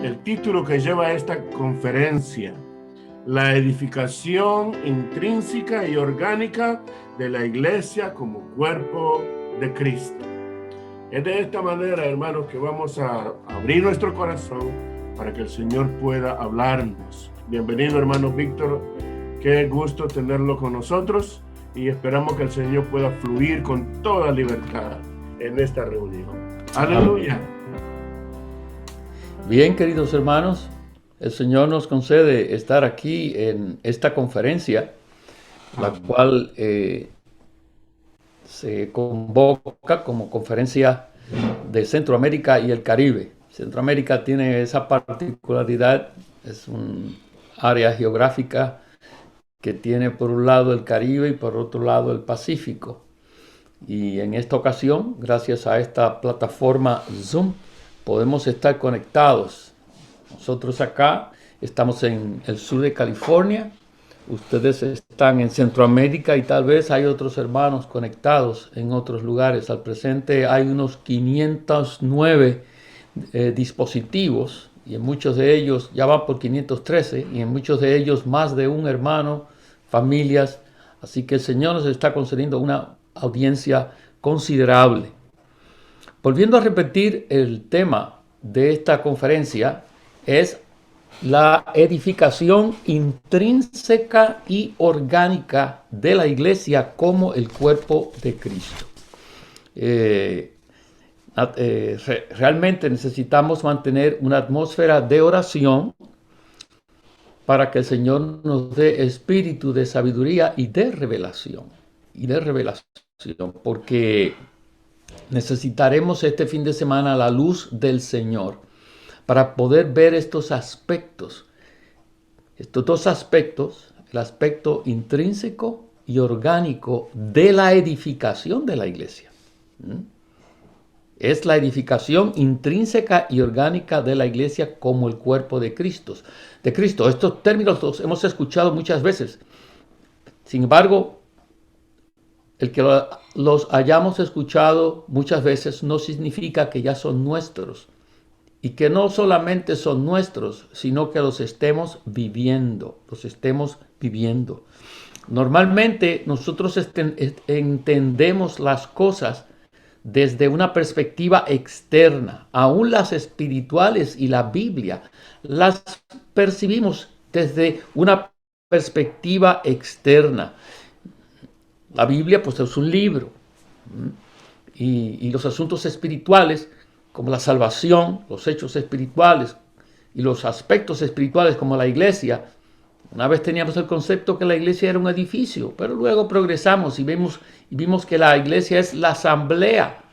el título que lleva esta conferencia: la edificación intrínseca y orgánica de la iglesia como cuerpo de Cristo. Es de esta manera, hermanos, que vamos a abrir nuestro corazón para que el Señor pueda hablarnos. Bienvenido, hermano Víctor. Qué gusto tenerlo con nosotros y esperamos que el Señor pueda fluir con toda libertad en esta reunión. Aleluya. Bien, queridos hermanos, el Señor nos concede estar aquí en esta conferencia, la cual se convoca como conferencia de Centroamérica y el Caribe. Centroamérica tiene esa particularidad, es un área geográfica que tiene por un lado el Caribe y por otro lado el Pacífico. Y en esta ocasión, gracias a esta plataforma Zoom, podemos estar conectados. Nosotros acá estamos en el sur de California, ustedes están en Centroamérica y tal vez hay otros hermanos conectados en otros lugares. Al presente hay unos 509 dispositivos y en muchos de ellos ya van por 513 y en muchos de ellos más de un hermano, familias. Así que el Señor nos está concediendo una audiencia considerable. Volviendo a repetir, el tema de esta conferencia es la edificación intrínseca y orgánica de la iglesia como el cuerpo de Cristo. Realmente necesitamos mantener una atmósfera de oración para que el Señor nos dé espíritu de sabiduría y de revelación. Porque necesitaremos este fin de semana la luz del Señor para poder ver estos aspectos. Estos dos aspectos, el aspecto intrínseco y orgánico de la edificación de la iglesia. Es la edificación intrínseca y orgánica de la iglesia como el cuerpo de Cristo. Estos términos los hemos escuchado muchas veces. Sin embargo, el que los hayamos escuchado muchas veces no significa que ya son nuestros. Y que no solamente son nuestros, sino que los estemos viviendo. Normalmente nosotros entendemos las cosas desde una perspectiva externa. Aún las espirituales y la Biblia las percibimos desde una perspectiva externa. La Biblia pues es un libro y los asuntos espirituales como la salvación, los hechos espirituales y los aspectos espirituales como la iglesia. Una vez teníamos el concepto que la iglesia era un edificio, pero luego progresamos y vimos que la iglesia es la asamblea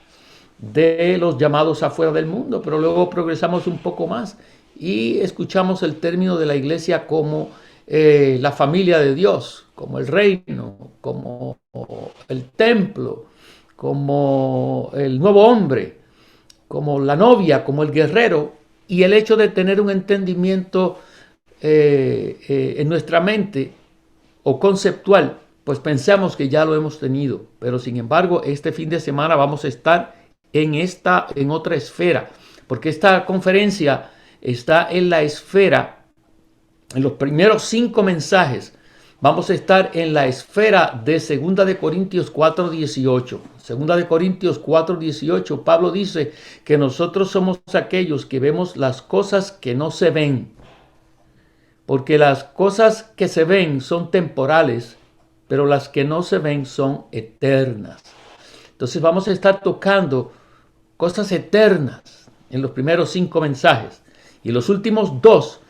de los llamados afuera del mundo, pero luego progresamos un poco más y escuchamos el término de la iglesia como la familia de Dios, como el reino, como el templo, como el nuevo hombre, como la novia, como el guerrero, y el hecho de tener un entendimiento en nuestra mente o conceptual, pues pensamos que ya lo hemos tenido, pero sin embargo este fin de semana vamos a estar en otra esfera, porque esta conferencia está en la esfera, en los primeros 5 mensajes, vamos a estar en la esfera de 2 de Corintios 4:18. 2 de Corintios 4:18, Pablo dice que nosotros somos aquellos que vemos las cosas que no se ven. Porque las cosas que se ven son temporales, pero las que no se ven son eternas. Entonces vamos a estar tocando cosas eternas en los primeros 5 mensajes. Y los últimos 2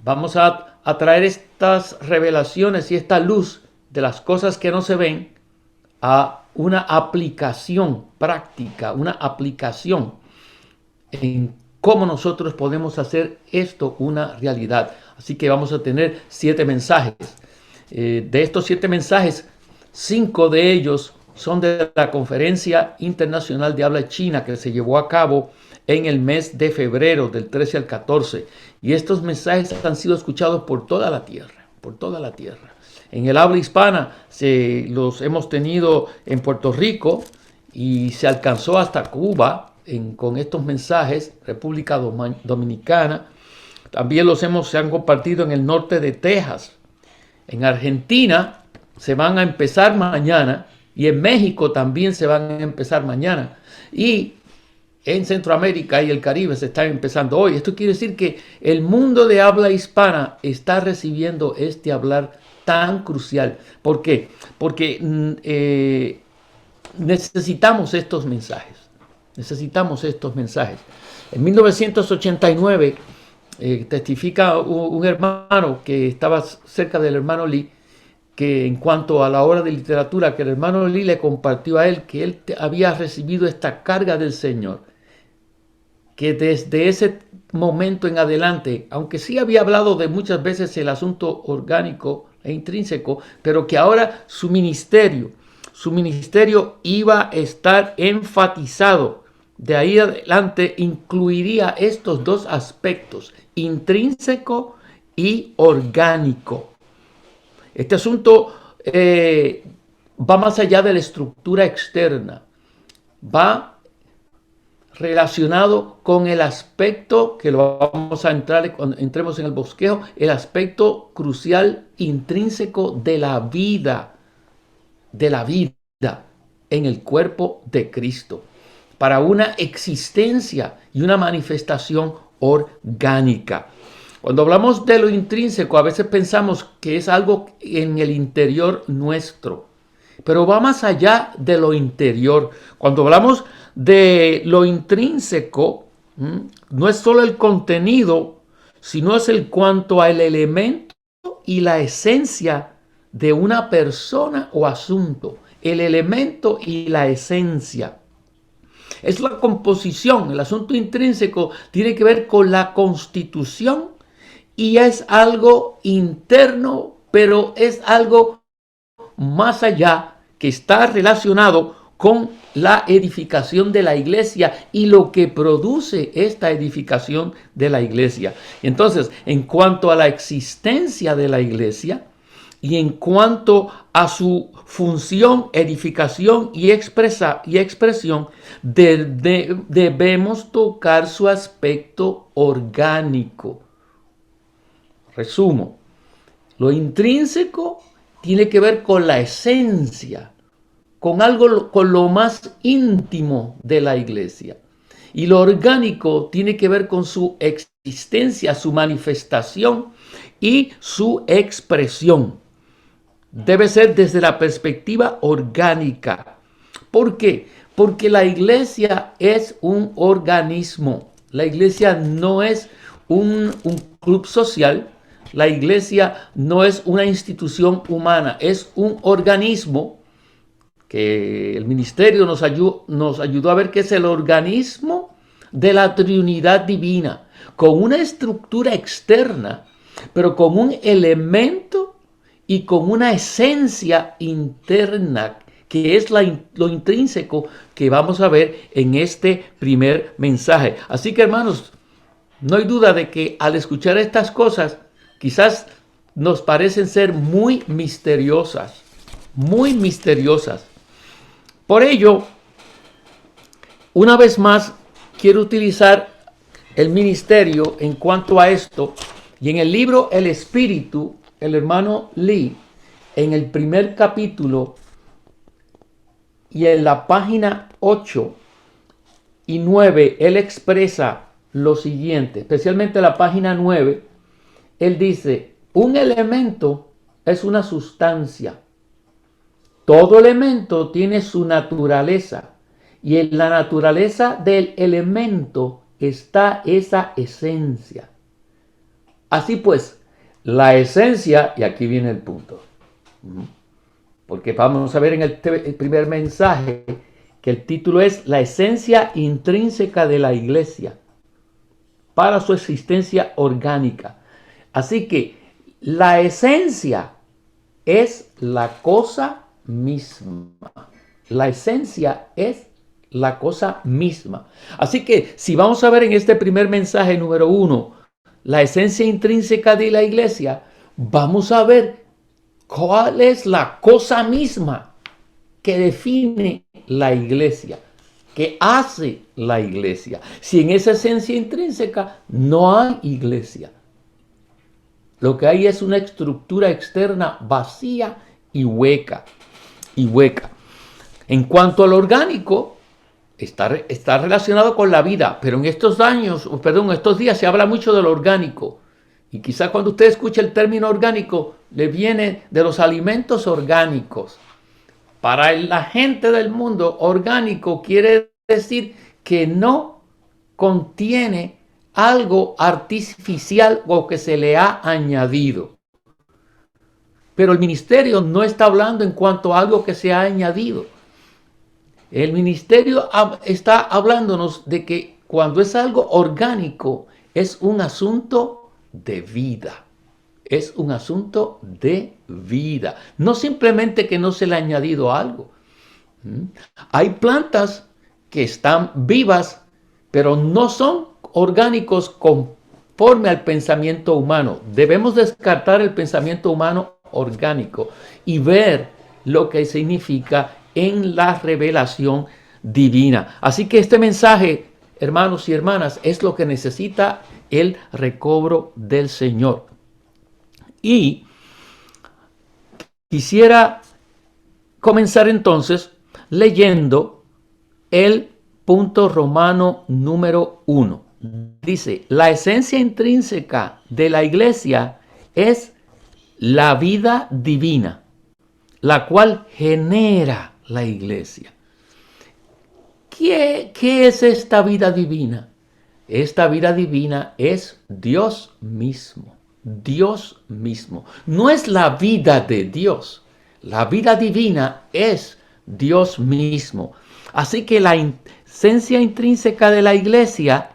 vamos a traer estas revelaciones y esta luz de las cosas que no se ven a una aplicación práctica, una aplicación en cómo nosotros podemos hacer esto una realidad. Así que vamos a tener 7 mensajes. De estos 7 mensajes, 5 de ellos son de la Conferencia Internacional de Habla China que se llevó a cabo en el mes de febrero, del 13 al 14. Y estos mensajes han sido escuchados por toda la tierra, En el habla hispana los hemos tenido en Puerto Rico y se alcanzó hasta Cuba con estos mensajes, República Dominicana, también se han compartido en el norte de Texas. En Argentina se van a empezar mañana y en México también se van a empezar mañana. Y en Centroamérica y el Caribe se están empezando hoy. Esto quiere decir que el mundo de habla hispana está recibiendo este hablar tan crucial. ¿Por qué? Porque necesitamos estos mensajes. Necesitamos estos mensajes. En 1989 testifica un hermano que estaba cerca del hermano Lee, que en cuanto a la obra de literatura que el hermano Lee le compartió a él, que él había recibido esta carga del Señor, que desde ese momento en adelante, aunque sí había hablado de muchas veces el asunto orgánico e intrínseco, pero que ahora su ministerio iba a estar enfatizado. De ahí adelante incluiría estos dos aspectos, intrínseco y orgánico. Este asunto va más allá de la estructura externa, va relacionado con el aspecto, que lo vamos a entrar cuando entremos en el bosquejo, el aspecto crucial intrínseco de la vida en el cuerpo de Cristo, para una existencia y una manifestación orgánica. Cuando hablamos de lo intrínseco, a veces pensamos que es algo en el interior nuestro, pero va más allá de lo interior. Cuando hablamos de lo intrínseco, no es solo el contenido, sino es el cuanto al elemento y la esencia de una persona o asunto. El elemento y la esencia. Es la composición. El asunto intrínseco tiene que ver con la constitución y es algo interno, pero es algo más allá que está relacionado con la edificación de la iglesia y lo que produce esta edificación de la iglesia. Entonces, en cuanto a la existencia de la iglesia y en cuanto a su función, edificación y expresión, debemos tocar su aspecto orgánico. Resumo, lo intrínseco tiene que ver con la esencia, con algo, con lo más íntimo de la iglesia. Y lo orgánico tiene que ver con su existencia, su manifestación y su expresión. Debe ser desde la perspectiva orgánica. ¿Por qué? Porque la iglesia es un organismo. La iglesia no es un club social. La iglesia no es una institución humana. Es un organismo que el ministerio nos ayudó a ver que es el organismo de la Trinidad divina, con una estructura externa, pero con un elemento y con una esencia interna, que es lo intrínseco que vamos a ver en este primer mensaje. Así que, hermanos, no hay duda de que al escuchar estas cosas, quizás nos parecen ser muy misteriosas, muy misteriosas. Por ello, una vez más, quiero utilizar el ministerio en cuanto a esto. Y en el libro El Espíritu, el hermano Lee, en el primer capítulo y en la página 8 y 9, él expresa lo siguiente, especialmente la página 9, él dice, un elemento es una sustancia. Todo elemento tiene su naturaleza y en la naturaleza del elemento está esa esencia. Así pues, la esencia, y aquí viene el punto, porque vamos a ver en el primer mensaje que el título es La esencia intrínseca de la iglesia para su existencia orgánica. Así que la esencia es la cosa misma. La esencia es la cosa misma. Así que si vamos a ver en este primer mensaje número 1, la esencia intrínseca de la iglesia, vamos a ver cuál es la cosa misma que define la iglesia, que hace la iglesia. Si en esa esencia intrínseca no hay iglesia, Lo que hay es una estructura externa vacía y hueca. En cuanto al orgánico, está relacionado con la vida, pero en estos días se habla mucho del orgánico. Y quizá cuando usted escuche el término orgánico, le viene de los alimentos orgánicos. Para la gente del mundo, orgánico quiere decir que no contiene algo artificial o que se le ha añadido. Pero el ministerio no está hablando en cuanto a algo que se ha añadido. El ministerio está hablándonos de que cuando es algo orgánico, es un asunto de vida. Es un asunto de vida. No simplemente que no se le ha añadido algo. Hay plantas que están vivas, pero no son orgánicos conforme al pensamiento humano. Debemos descartar el pensamiento humano orgánico y ver lo que significa en la revelación divina. Así que este mensaje, hermanos y hermanas, es lo que necesita el recobro del Señor. Y quisiera comenzar entonces leyendo el punto romano número 1. Dice, la esencia intrínseca de la iglesia es la vida divina, la cual genera la iglesia. ¿Qué es esta vida divina? Esta vida divina es Dios mismo. Dios mismo. No es la vida de Dios. La vida divina es Dios mismo. Así que la esencia intrínseca de la iglesia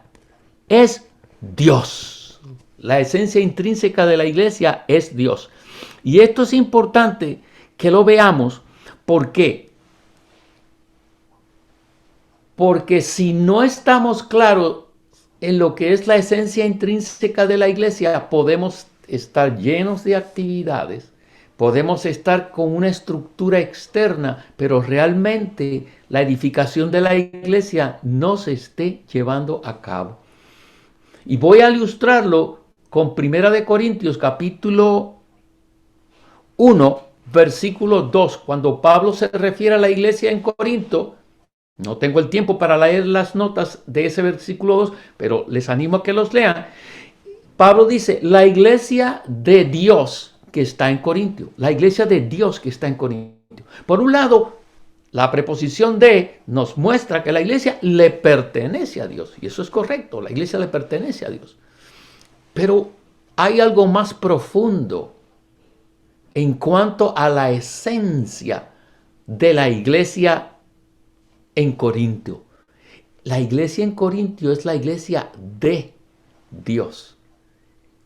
es Dios. La esencia intrínseca de la iglesia es Dios. Y esto es importante que lo veamos. ¿Por qué? Porque si no estamos claros en lo que es la esencia intrínseca de la iglesia, podemos estar llenos de actividades, podemos estar con una estructura externa, pero realmente la edificación de la iglesia no se esté llevando a cabo. Y voy a ilustrarlo con 1 Corintios capítulo 1, versículo 2, cuando Pablo se refiere a la iglesia en Corinto. No tengo el tiempo para leer las notas de ese versículo 2, pero les animo a que los lean. Pablo dice, la iglesia de Dios que está en Corintio. La iglesia de Dios que está en Corintio. Por un lado, la preposición de nos muestra que la iglesia le pertenece a Dios. Y eso es correcto, la iglesia le pertenece a Dios. Pero hay algo más profundo en cuanto a la esencia de la iglesia en Corintio. La iglesia en Corintio es la iglesia de Dios.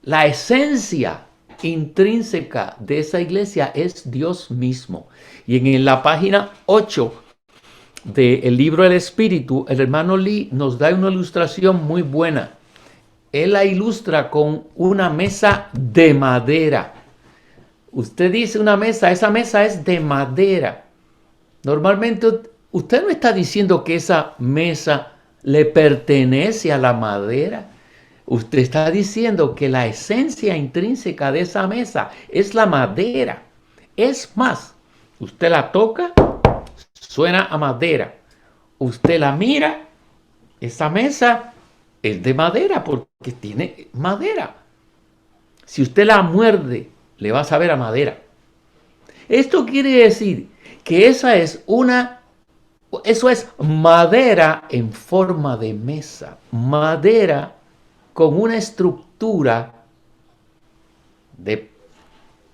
La esencia intrínseca de esa iglesia es Dios mismo. Y en la página 8 del libro del Espíritu, el hermano Lee nos da una ilustración muy buena. Él la ilustra con una mesa de madera. Usted dice una mesa, esa mesa es de madera. Normalmente usted no está diciendo que esa mesa le pertenece a la madera. Usted está diciendo que la esencia intrínseca de esa mesa es la madera. Es más, usted la toca, suena a madera. Usted la mira, esa mesa es de madera porque tiene madera. Si usted la muerde, le va a saber a madera. Esto quiere decir que eso es madera en forma de mesa. Madera con una estructura de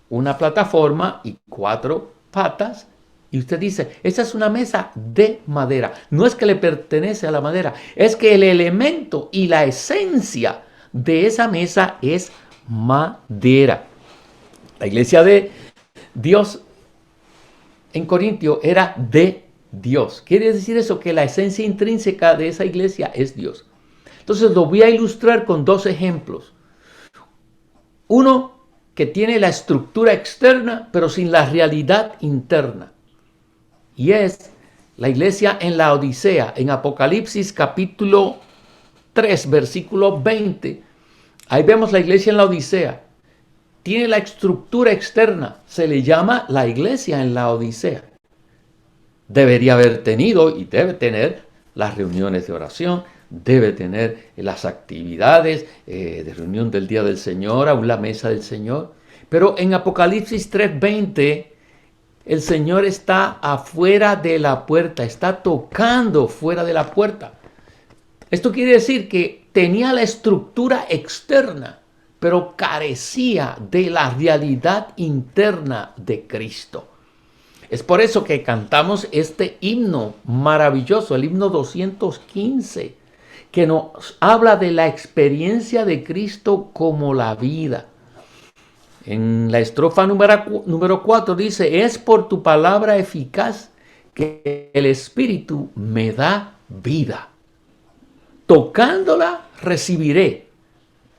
una plataforma y 4 patas. Y usted dice, esa es una mesa de madera. No es que le pertenece a la madera, es que el elemento y la esencia de esa mesa es madera. La iglesia de Dios en Corintio era de Dios. Quiere decir eso, que la esencia intrínseca de esa iglesia es Dios. Entonces lo voy a ilustrar con 2 ejemplos. Uno que tiene la estructura externa, pero sin la realidad interna. Y es la iglesia en la Odisea, en Apocalipsis capítulo 3, versículo 20. Ahí vemos la iglesia en la Odisea. tiene la estructura externa. Se le llama la iglesia en la Odisea. Debería haber tenido y debe tener las reuniones de oración, debe tener las actividades de reunión del día del Señor, aún la mesa del Señor. Pero en Apocalipsis 3:20, el Señor está afuera de la puerta, está tocando fuera de la puerta. Esto quiere decir que tenía la estructura externa, pero carecía de la realidad interna de Cristo. Es por eso que cantamos este himno maravilloso, el himno 215, que nos habla de la experiencia de Cristo como la vida. En la estrofa número 4 dice: es por tu palabra eficaz que el Espíritu me da vida. Tocándola recibiré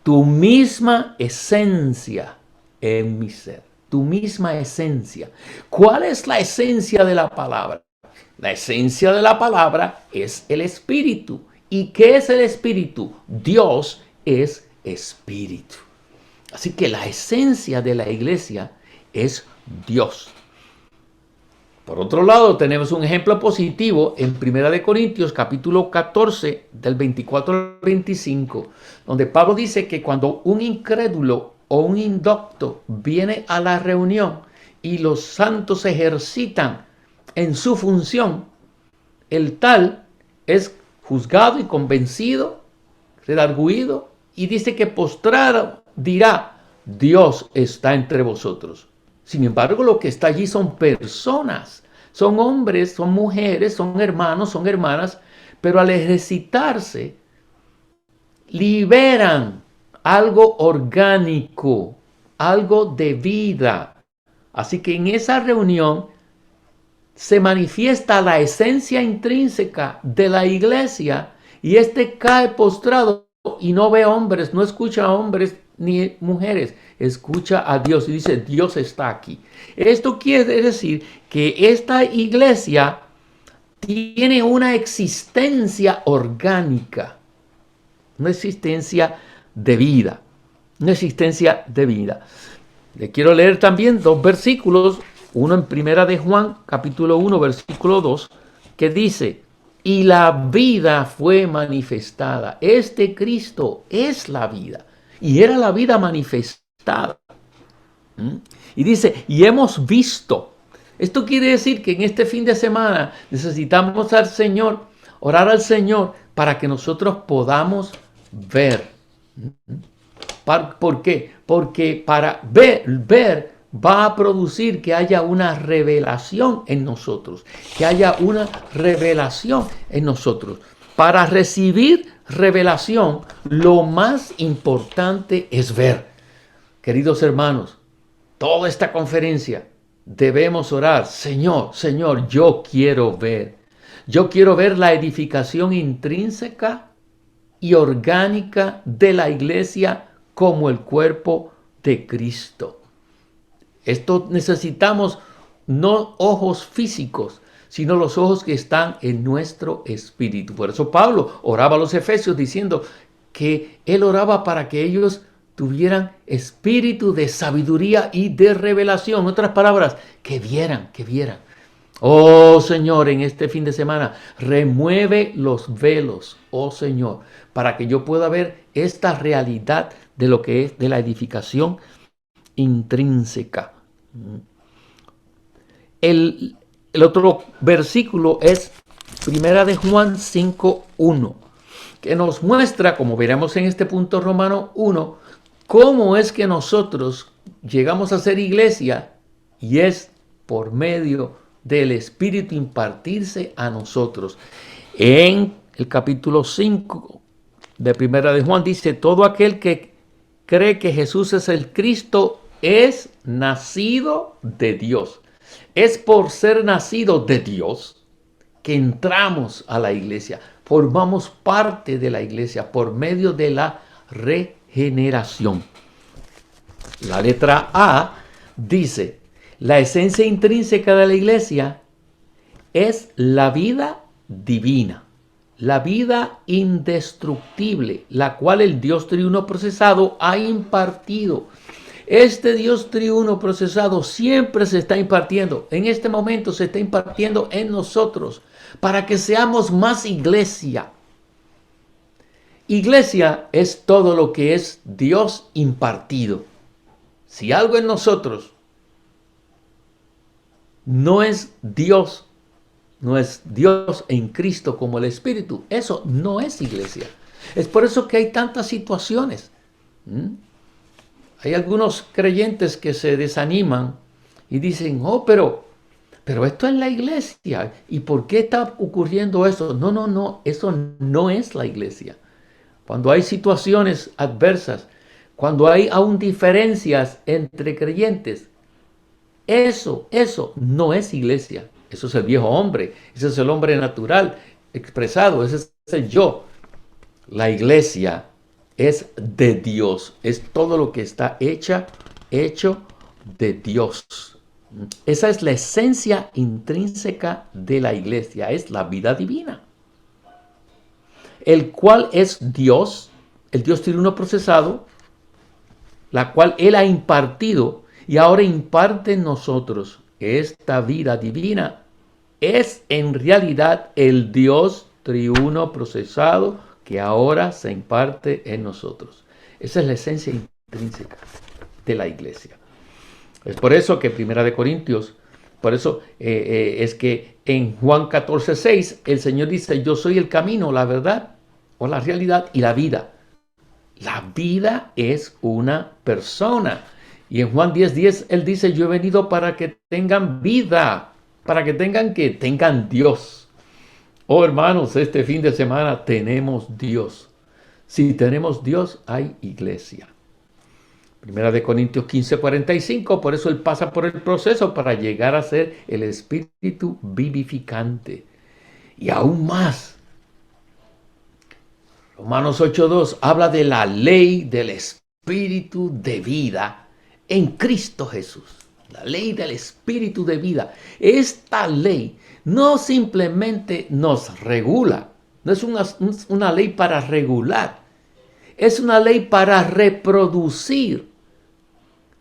tu misma esencia en mi ser. Tu misma esencia. ¿Cuál es la esencia de la palabra? La esencia de la palabra es el Espíritu. ¿Y qué es el Espíritu? Dios es Espíritu. Así que la esencia de la iglesia es Dios. Por otro lado, tenemos un ejemplo positivo en 1 Corintios capítulo 14, del 24 al 25, donde Pablo dice que cuando un incrédulo o un indocto viene a la reunión y los santos se ejercitan en su función, el tal es juzgado y convencido, redarguido, y dice que postrado dirá: Dios está entre vosotros. Sin embargo, lo que está allí son personas, son hombres, son mujeres, son hermanos, son hermanas, pero al ejercitarse, liberan algo orgánico, algo de vida. Así que en esa reunión se manifiesta la esencia intrínseca de la iglesia y cae postrado y no ve hombres, no escucha a hombres ni mujeres, escucha a Dios y dice: Dios está aquí. Esto quiere decir que esta iglesia tiene una existencia orgánica, una existencia de vida, una existencia de vida. Le quiero leer también 2 versículos, uno en Primera de Juan, capítulo 1, versículo 2, que dice: y la vida fue manifestada. Este Cristo es la vida. Y era la vida manifestada. Y dice: y hemos visto. Esto quiere decir que en este fin de semana necesitamos al Señor, orar al Señor para que nosotros podamos ver. ¿Por qué? Porque para ver va a producir que haya una revelación en nosotros, que haya una revelación en nosotros. Para recibir revelación, lo más importante es ver. Queridos hermanos, toda esta conferencia debemos orar: Señor, Señor, yo quiero ver. Yo quiero ver la edificación intrínseca y orgánica de la iglesia como el cuerpo de Cristo. Esto necesitamos no ojos físicos, sino los ojos que están en nuestro espíritu. Por eso Pablo oraba a los efesios diciendo que él oraba para que ellos tuvieran espíritu de sabiduría y de revelación. En otras palabras, que vieran. Oh Señor, en este fin de semana, remueve los velos, oh Señor, para que yo pueda ver esta realidad de lo que es de la edificación intrínseca. El otro versículo es Primera de Juan 5:1, que nos muestra, como veremos en este punto Romano 1, cómo es que nosotros llegamos a ser iglesia, y es por medio del Espíritu impartirse a nosotros. En el capítulo 5 de Primera de Juan dice: todo aquel que cree que Jesús es el Cristo es nacido de Dios. Es por ser nacido de Dios que entramos a la iglesia, formamos parte de la iglesia por medio de la regeneración. La letra A dice: la esencia intrínseca de la iglesia es la vida divina, la vida indestructible, la cual el Dios triuno procesado ha impartido. Este Dios triuno procesado siempre se está impartiendo. En este momento se está impartiendo en nosotros para que seamos más iglesia. Iglesia es todo lo que es Dios impartido. Si algo en nosotros no es Dios en Cristo como el Espíritu, eso no es iglesia. Es por eso que hay tantas situaciones. Hay algunos creyentes que se desaniman y dicen, oh, pero esto es la iglesia. ¿Y por qué está ocurriendo eso? No, eso no es la iglesia. Cuando hay situaciones adversas, cuando hay aún diferencias entre creyentes, eso no es iglesia. Eso es el viejo hombre. Ese es el hombre natural expresado. Ese es el yo. La iglesia es de Dios. Es todo lo que está hecho de Dios. Esa es la esencia intrínseca de la iglesia. Es la vida divina. El cual es Dios, el Dios triuno procesado, la cual Él ha impartido y ahora imparte en nosotros. Esta vida divina es en realidad el Dios triuno procesado que ahora se imparte en nosotros. Esa es la esencia intrínseca de la iglesia. Es por eso que Primera de Corintios, por eso es que en Juan 14:6 el Señor dice, yo soy el camino, la verdad o la realidad y la vida. La vida es una persona. Y en Juan 10:10 Él dice, yo he venido para que tengan vida, para que tengan Dios. Oh hermanos, este fin de semana tenemos Dios. Si tenemos Dios, hay iglesia. Primera de Corintios 15:45, por eso Él pasa por el proceso para llegar a ser el Espíritu vivificante. Y aún más, Romanos 8:2 habla de la ley del Espíritu de vida en Cristo Jesús. La ley del Espíritu de vida. Esta ley no simplemente nos regula, no es una ley para regular, es una ley para reproducir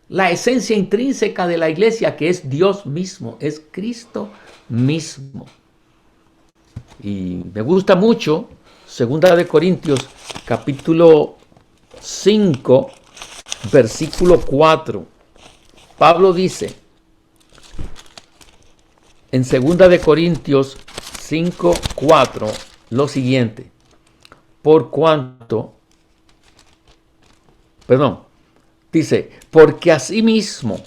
la esencia intrínseca de la iglesia, que es Dios mismo, es Cristo mismo. Y me gusta mucho 2 de Corintios capítulo 5, versículo 4. Pablo dice en 2 de Corintios 5, 4 lo siguiente. Dice, porque asimismo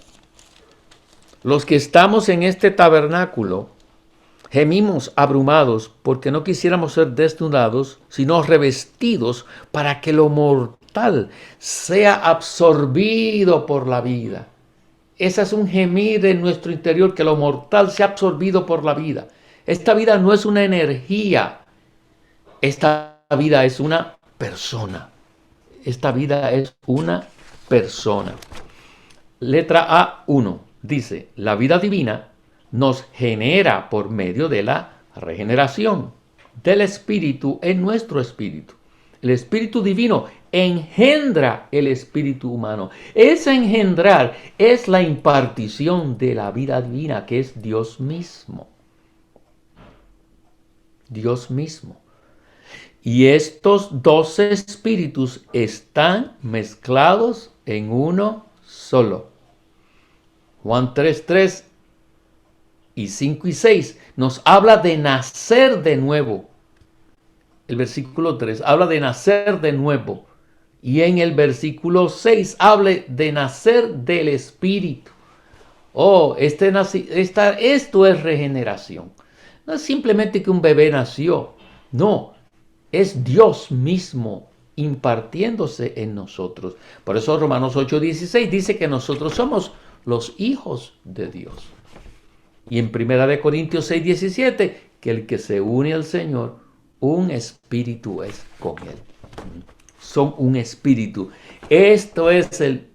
los que estamos en este tabernáculo gemimos abrumados porque no quisiéramos ser desnudados, sino revestidos para que lo mortal sea absorbido por la vida. Ese es un gemir en nuestro interior, que lo mortal sea absorbido por la vida. Esta vida no es una energía. Esta vida es una persona. Esta vida es una persona. Letra A1 dice, la vida divina nos genera por medio de la regeneración del espíritu en nuestro espíritu. El espíritu divino engendra el espíritu humano. Ese engendrar es la impartición de la vida divina, que es Dios mismo. Dios mismo. Y estos dos espíritus están mezclados en uno solo. Juan 3:3 y 5 y 6 nos habla de nacer de nuevo. El versículo 3 habla de nacer de nuevo. Y en el versículo 6 habla de nacer del Espíritu. Oh, esto es regeneración. No es simplemente que un bebé nació. No, es Dios mismo impartiéndose en nosotros. Por eso Romanos 8:16 dice que nosotros somos los hijos de Dios. Y en 1 Corintios 6:17, que el que se une al Señor, un espíritu es con Él. Son un espíritu. Esto es el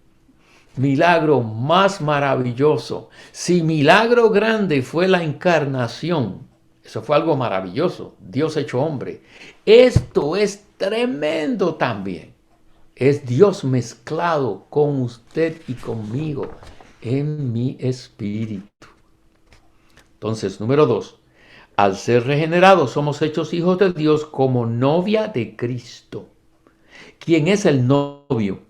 milagro más maravilloso. Si milagro grande fue la encarnación, eso fue algo maravilloso, Dios hecho hombre. Esto es tremendo también. Es Dios mezclado con usted y conmigo en mi espíritu. Entonces, número 2. Al ser regenerados, somos hechos hijos de Dios como novia de Cristo. ¿Quién es el novio?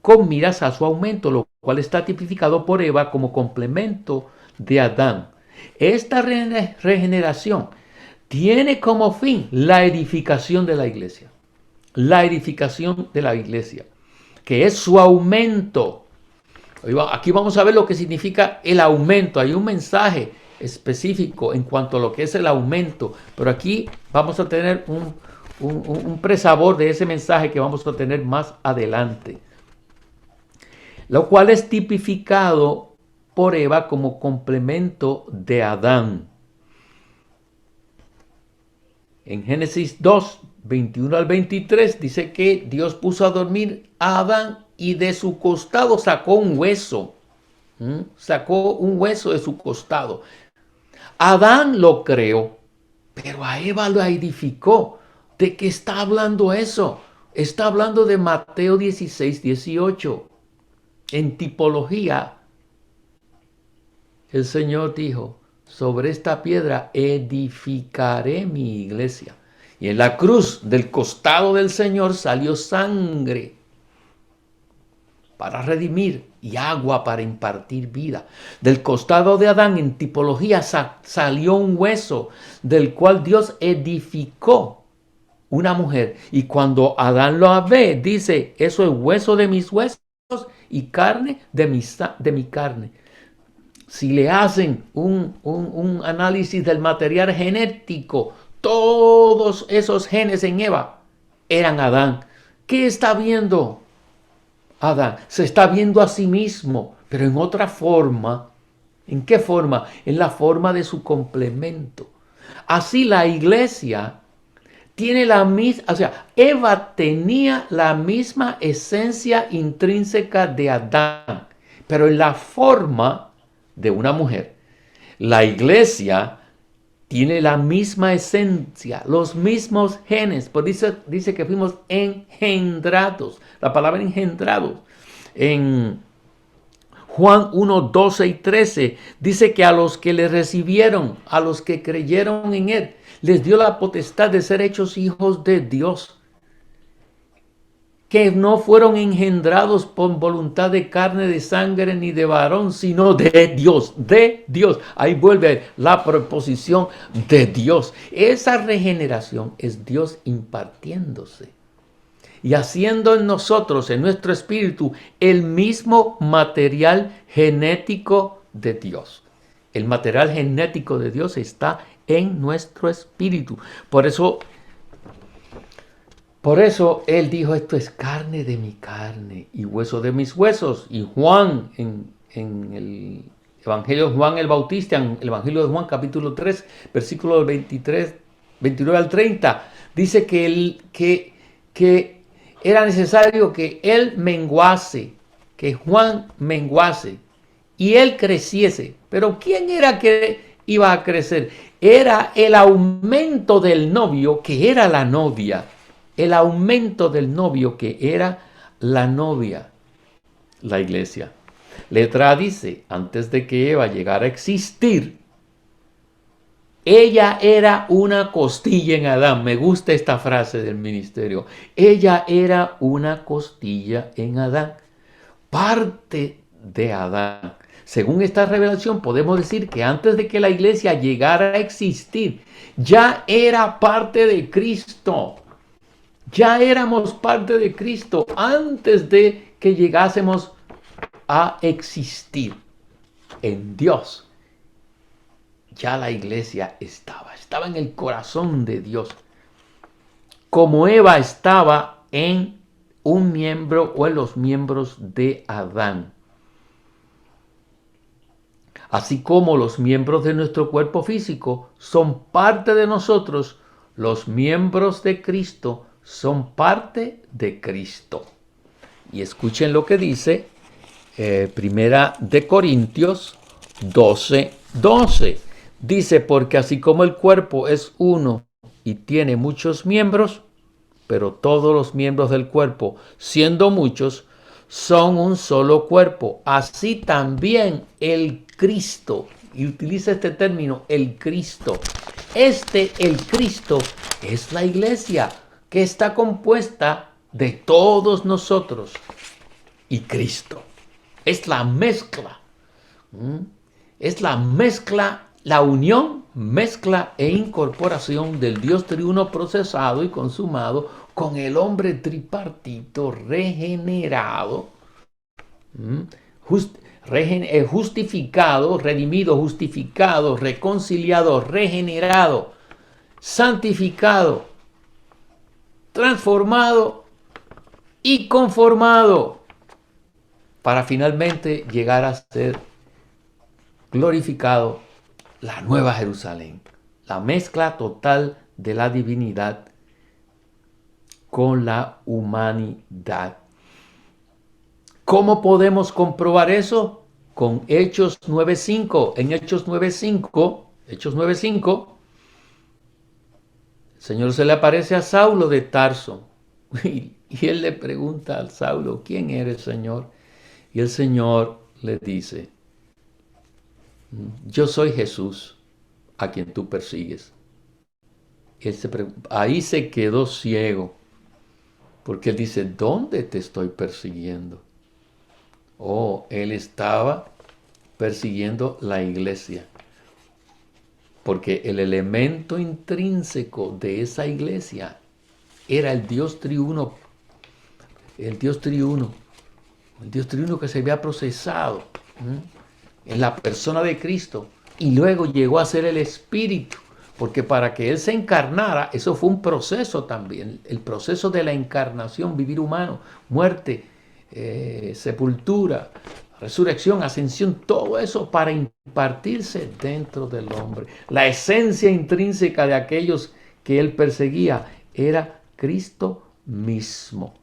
Con miras a su aumento, lo cual está tipificado por Eva como complemento de Adán. Esta regeneración tiene como fin la edificación de la iglesia. La edificación de la iglesia, que es su aumento. Aquí vamos a ver lo que significa el aumento. Hay un mensaje específico en cuanto a lo que es el aumento, pero aquí vamos a tener un presabor de ese mensaje que vamos a tener más adelante, lo cual es tipificado por Eva como complemento de Adán. En Génesis 2, 21 al 23 dice que Dios puso a dormir a Adán y de su costado sacó un hueso. Sacó un hueso de su costado. Adán lo creó, pero a Eva lo edificó. ¿De qué está hablando eso? Está hablando de Mateo 16, 18. En tipología, el Señor dijo: sobre esta piedra edificaré mi iglesia. Y en la cruz del costado del Señor salió sangre para redimir y agua para impartir vida. Del costado de Adán, en tipología, salió un hueso del cual Dios edificó una mujer. Y cuando Adán lo ve, dice: eso es hueso de mis huesos y carne de mi carne. Si le hacen un análisis del material genético, todos esos genes en Eva eran Adán. ¿Qué está viendo Adán? Se está viendo a sí mismo, pero en otra forma. ¿En qué forma? En la forma de su complemento. Así la iglesia tiene la misma, Eva tenía la misma esencia intrínseca de Adán, pero en la forma de una mujer. La iglesia tiene la misma esencia, los mismos genes. Pues dice que fuimos engendrados. La palabra engendrados en Juan 1, 12 y 13 dice que a los que le recibieron, a los que creyeron en él, les dio la potestad de ser hechos hijos de Dios, que no fueron engendrados por voluntad de carne, de sangre, ni de varón, sino de Dios, de Dios. Ahí vuelve la preposición de Dios. Esa regeneración es Dios impartiéndose y haciendo en nosotros, en nuestro espíritu, el mismo material genético de Dios. El material genético de Dios está en nuestro espíritu. Por eso él dijo: esto es carne de mi carne y hueso de mis huesos. Y Juan, en el Evangelio de Juan el Bautista, en el Evangelio de Juan capítulo 3, versículos 29 al 30, dice que era necesario que él menguase, que Juan menguase y él creciese. Pero ¿quién era que iba a crecer? Era el aumento del novio, que era la novia. El aumento del novio, que era la novia, la iglesia. Letra A dice: antes de que Eva llegara a existir, ella era una costilla en Adán. Me gusta esta frase del ministerio. Ella era una costilla en Adán, parte de Adán. Según esta revelación, podemos decir que antes de que la iglesia llegara a existir, ya era parte de Cristo. Ya éramos parte de Cristo antes de que llegásemos a existir en Dios. Ya la iglesia estaba en el corazón de Dios. Como Eva estaba en un miembro o en los miembros de Adán. Así como los miembros de nuestro cuerpo físico son parte de nosotros, los miembros de Cristo son parte de Cristo. Y escuchen lo que dice Primera de Corintios 12, 12. Dice: porque así como el cuerpo es uno y tiene muchos miembros, pero todos los miembros del cuerpo, siendo muchos, son un solo cuerpo. Así también el Cristo, y utiliza este término, el Cristo. El Cristo, es la iglesia, que está compuesta de todos nosotros y Cristo. Es la mezcla. Es la mezcla, la unión, mezcla e incorporación del Dios triuno procesado y consumado con el hombre tripartito regenerado, justificado, redimido, justificado, reconciliado, regenerado, santificado, transformado y conformado para finalmente llegar a ser glorificado, la nueva Jerusalén, la mezcla total de la divinidad con la humanidad. ¿Cómo podemos comprobar eso? Con Hechos 9:5. En Hechos 9:5, el Señor se le aparece a Saulo de Tarso y él le pregunta a Saulo, ¿quién eres, Señor? Y el Señor le dice, yo soy Jesús, a quien tú persigues. Ahí se quedó ciego, porque él dice, ¿dónde te estoy persiguiendo? Oh, él estaba persiguiendo la iglesia, porque el elemento intrínseco de esa iglesia era el Dios triuno, el Dios triuno que se había procesado en la persona de Cristo y luego llegó a ser el Espíritu, porque para que Él se encarnara, eso fue un proceso también, el proceso de la encarnación, vivir humano, muerte, sepultura, resurrección, ascensión, todo eso para impartirse dentro del hombre. La esencia intrínseca de aquellos que Él perseguía era Cristo mismo.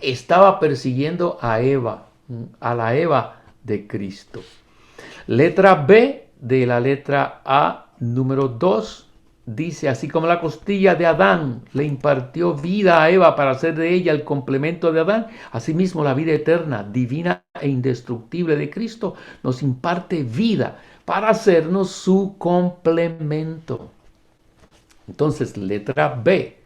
Estaba persiguiendo a Eva, a la Eva de Cristo. Letra B de la letra A, número 2, dice, así como la costilla de Adán le impartió vida a Eva para hacer de ella el complemento de Adán, asimismo la vida eterna, divina e indestructible de Cristo nos imparte vida para hacernos su complemento. Entonces, letra B,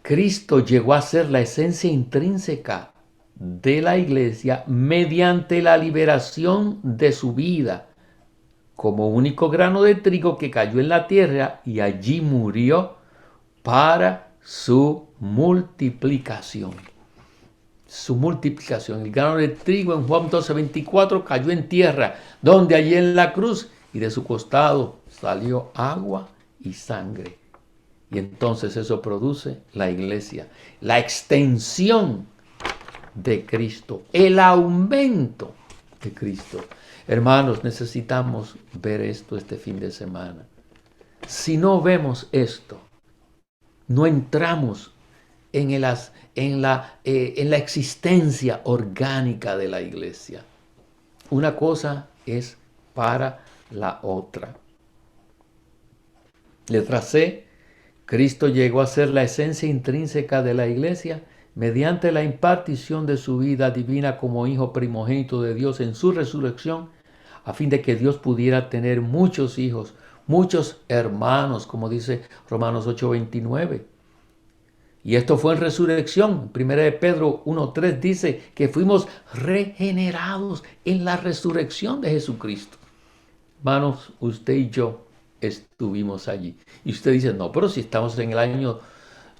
Cristo llegó a ser la esencia intrínseca de la iglesia mediante la liberación de su vida como único grano de trigo que cayó en la tierra y allí murió para su multiplicación. Su multiplicación. El grano de trigo en Juan 12:24 cayó en tierra, donde allí en la cruz y de su costado salió agua y sangre. Y entonces eso produce la iglesia, la extensión de Cristo, el aumento de Cristo. Hermanos, necesitamos ver esto este fin de semana. Si no vemos esto, no entramos en la existencia orgánica de la iglesia. Una cosa es para la otra. Letra C. Cristo llegó a ser la esencia intrínseca de la iglesia mediante la impartición de su vida divina como hijo primogénito de Dios en su resurrección, a fin de que Dios pudiera tener muchos hijos, muchos hermanos, como dice Romanos 8:29. Y esto fue en resurrección. 1 de Pedro 1:3 dice que fuimos regenerados en la resurrección de Jesucristo. Hermanos, usted y yo estuvimos allí. Y usted dice, no, pero si estamos en el año...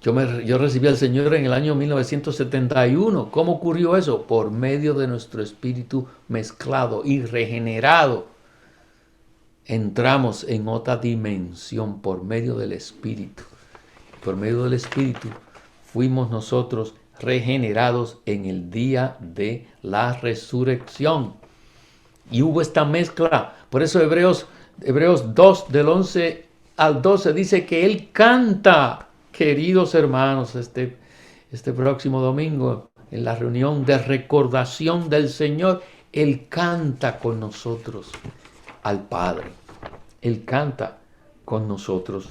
Yo recibí al Señor en el año 1971. ¿Cómo ocurrió eso? Por medio de nuestro espíritu mezclado y regenerado. Entramos en otra dimensión por medio del espíritu. Por medio del espíritu fuimos nosotros regenerados en el día de la resurrección. Y hubo esta mezcla. Por eso Hebreos 2, del 11 al 12, dice que Él canta. Queridos hermanos, este próximo domingo, en la reunión de recordación del Señor, Él canta con nosotros al Padre. Él canta con nosotros.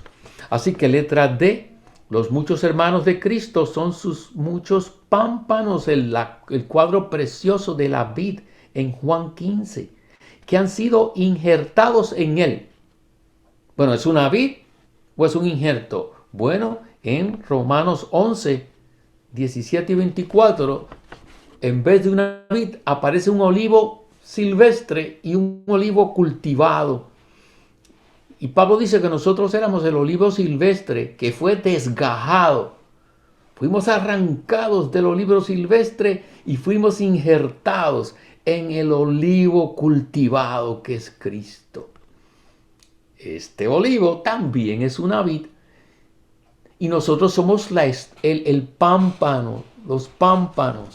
Así que letra D, Los muchos hermanos de Cristo son sus muchos pámpanos, el cuadro precioso de la vid en Juan 15, que han sido injertados en él. Bueno, ¿es una vid o es un injerto? Bueno, en Romanos 11, 17 y 24, en vez de una vid aparece un olivo silvestre y un olivo cultivado. Y Pablo dice que nosotros éramos el olivo silvestre que fue desgajado. Fuimos arrancados del olivo silvestre y fuimos injertados en el olivo cultivado que es Cristo. Este olivo también es una vid y nosotros somos el pámpano, los pámpanos.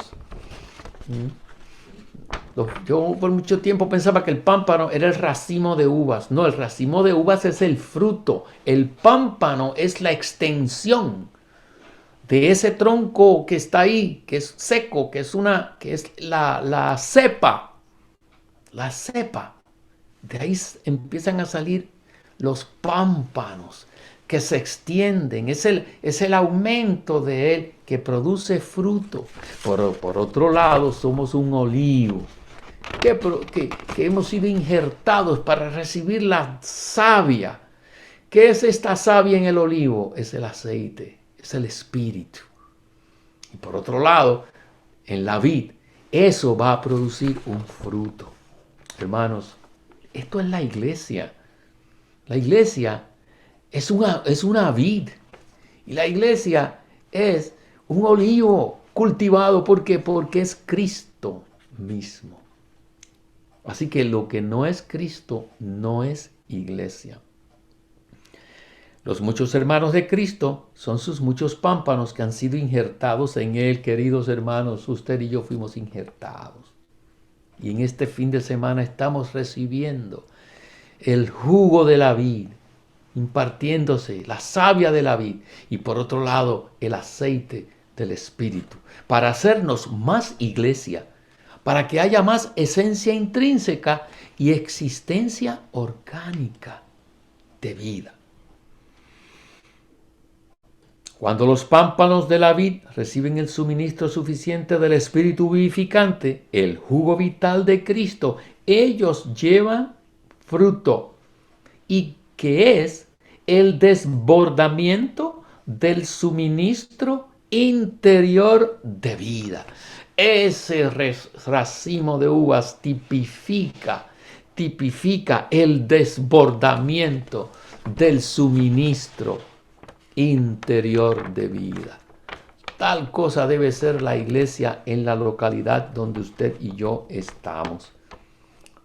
Yo por mucho tiempo pensaba que el pámpano era el racimo de uvas. No, el racimo de uvas es el fruto. El pámpano es la extensión de ese tronco que está ahí, que es seco, que es la cepa. La cepa. De ahí empiezan a salir los pámpanos que se extienden. Es el aumento de él que produce fruto. Por otro lado, somos un olivo. Que hemos sido injertados para recibir la savia. ¿Qué es esta savia en el olivo? Es el aceite, es el espíritu. Y por otro lado, en la vid, eso va a producir un fruto. Hermanos, esto es la iglesia. La iglesia es una vid. Y la iglesia es un olivo cultivado. ¿Por qué? Porque es Cristo mismo. Así que lo que no es Cristo no es iglesia. Los muchos hermanos de Cristo son sus muchos pámpanos que han sido injertados en él, queridos hermanos. Usted y yo fuimos injertados. Y en este fin de semana estamos recibiendo el jugo de la vid, impartiéndose la savia de la vid y por otro lado el aceite del Espíritu, para hacernos más iglesia, para que haya más esencia intrínseca y existencia orgánica de vida. Cuando los pámpanos de la vid reciben el suministro suficiente del Espíritu vivificante, el jugo vital de Cristo, ellos llevan fruto. ¿Y qué es? El desbordamiento del suministro interior de vida. Ese racimo de uvas tipifica el desbordamiento del suministro interior de vida. Tal cosa debe ser la iglesia en la localidad donde usted y yo estamos.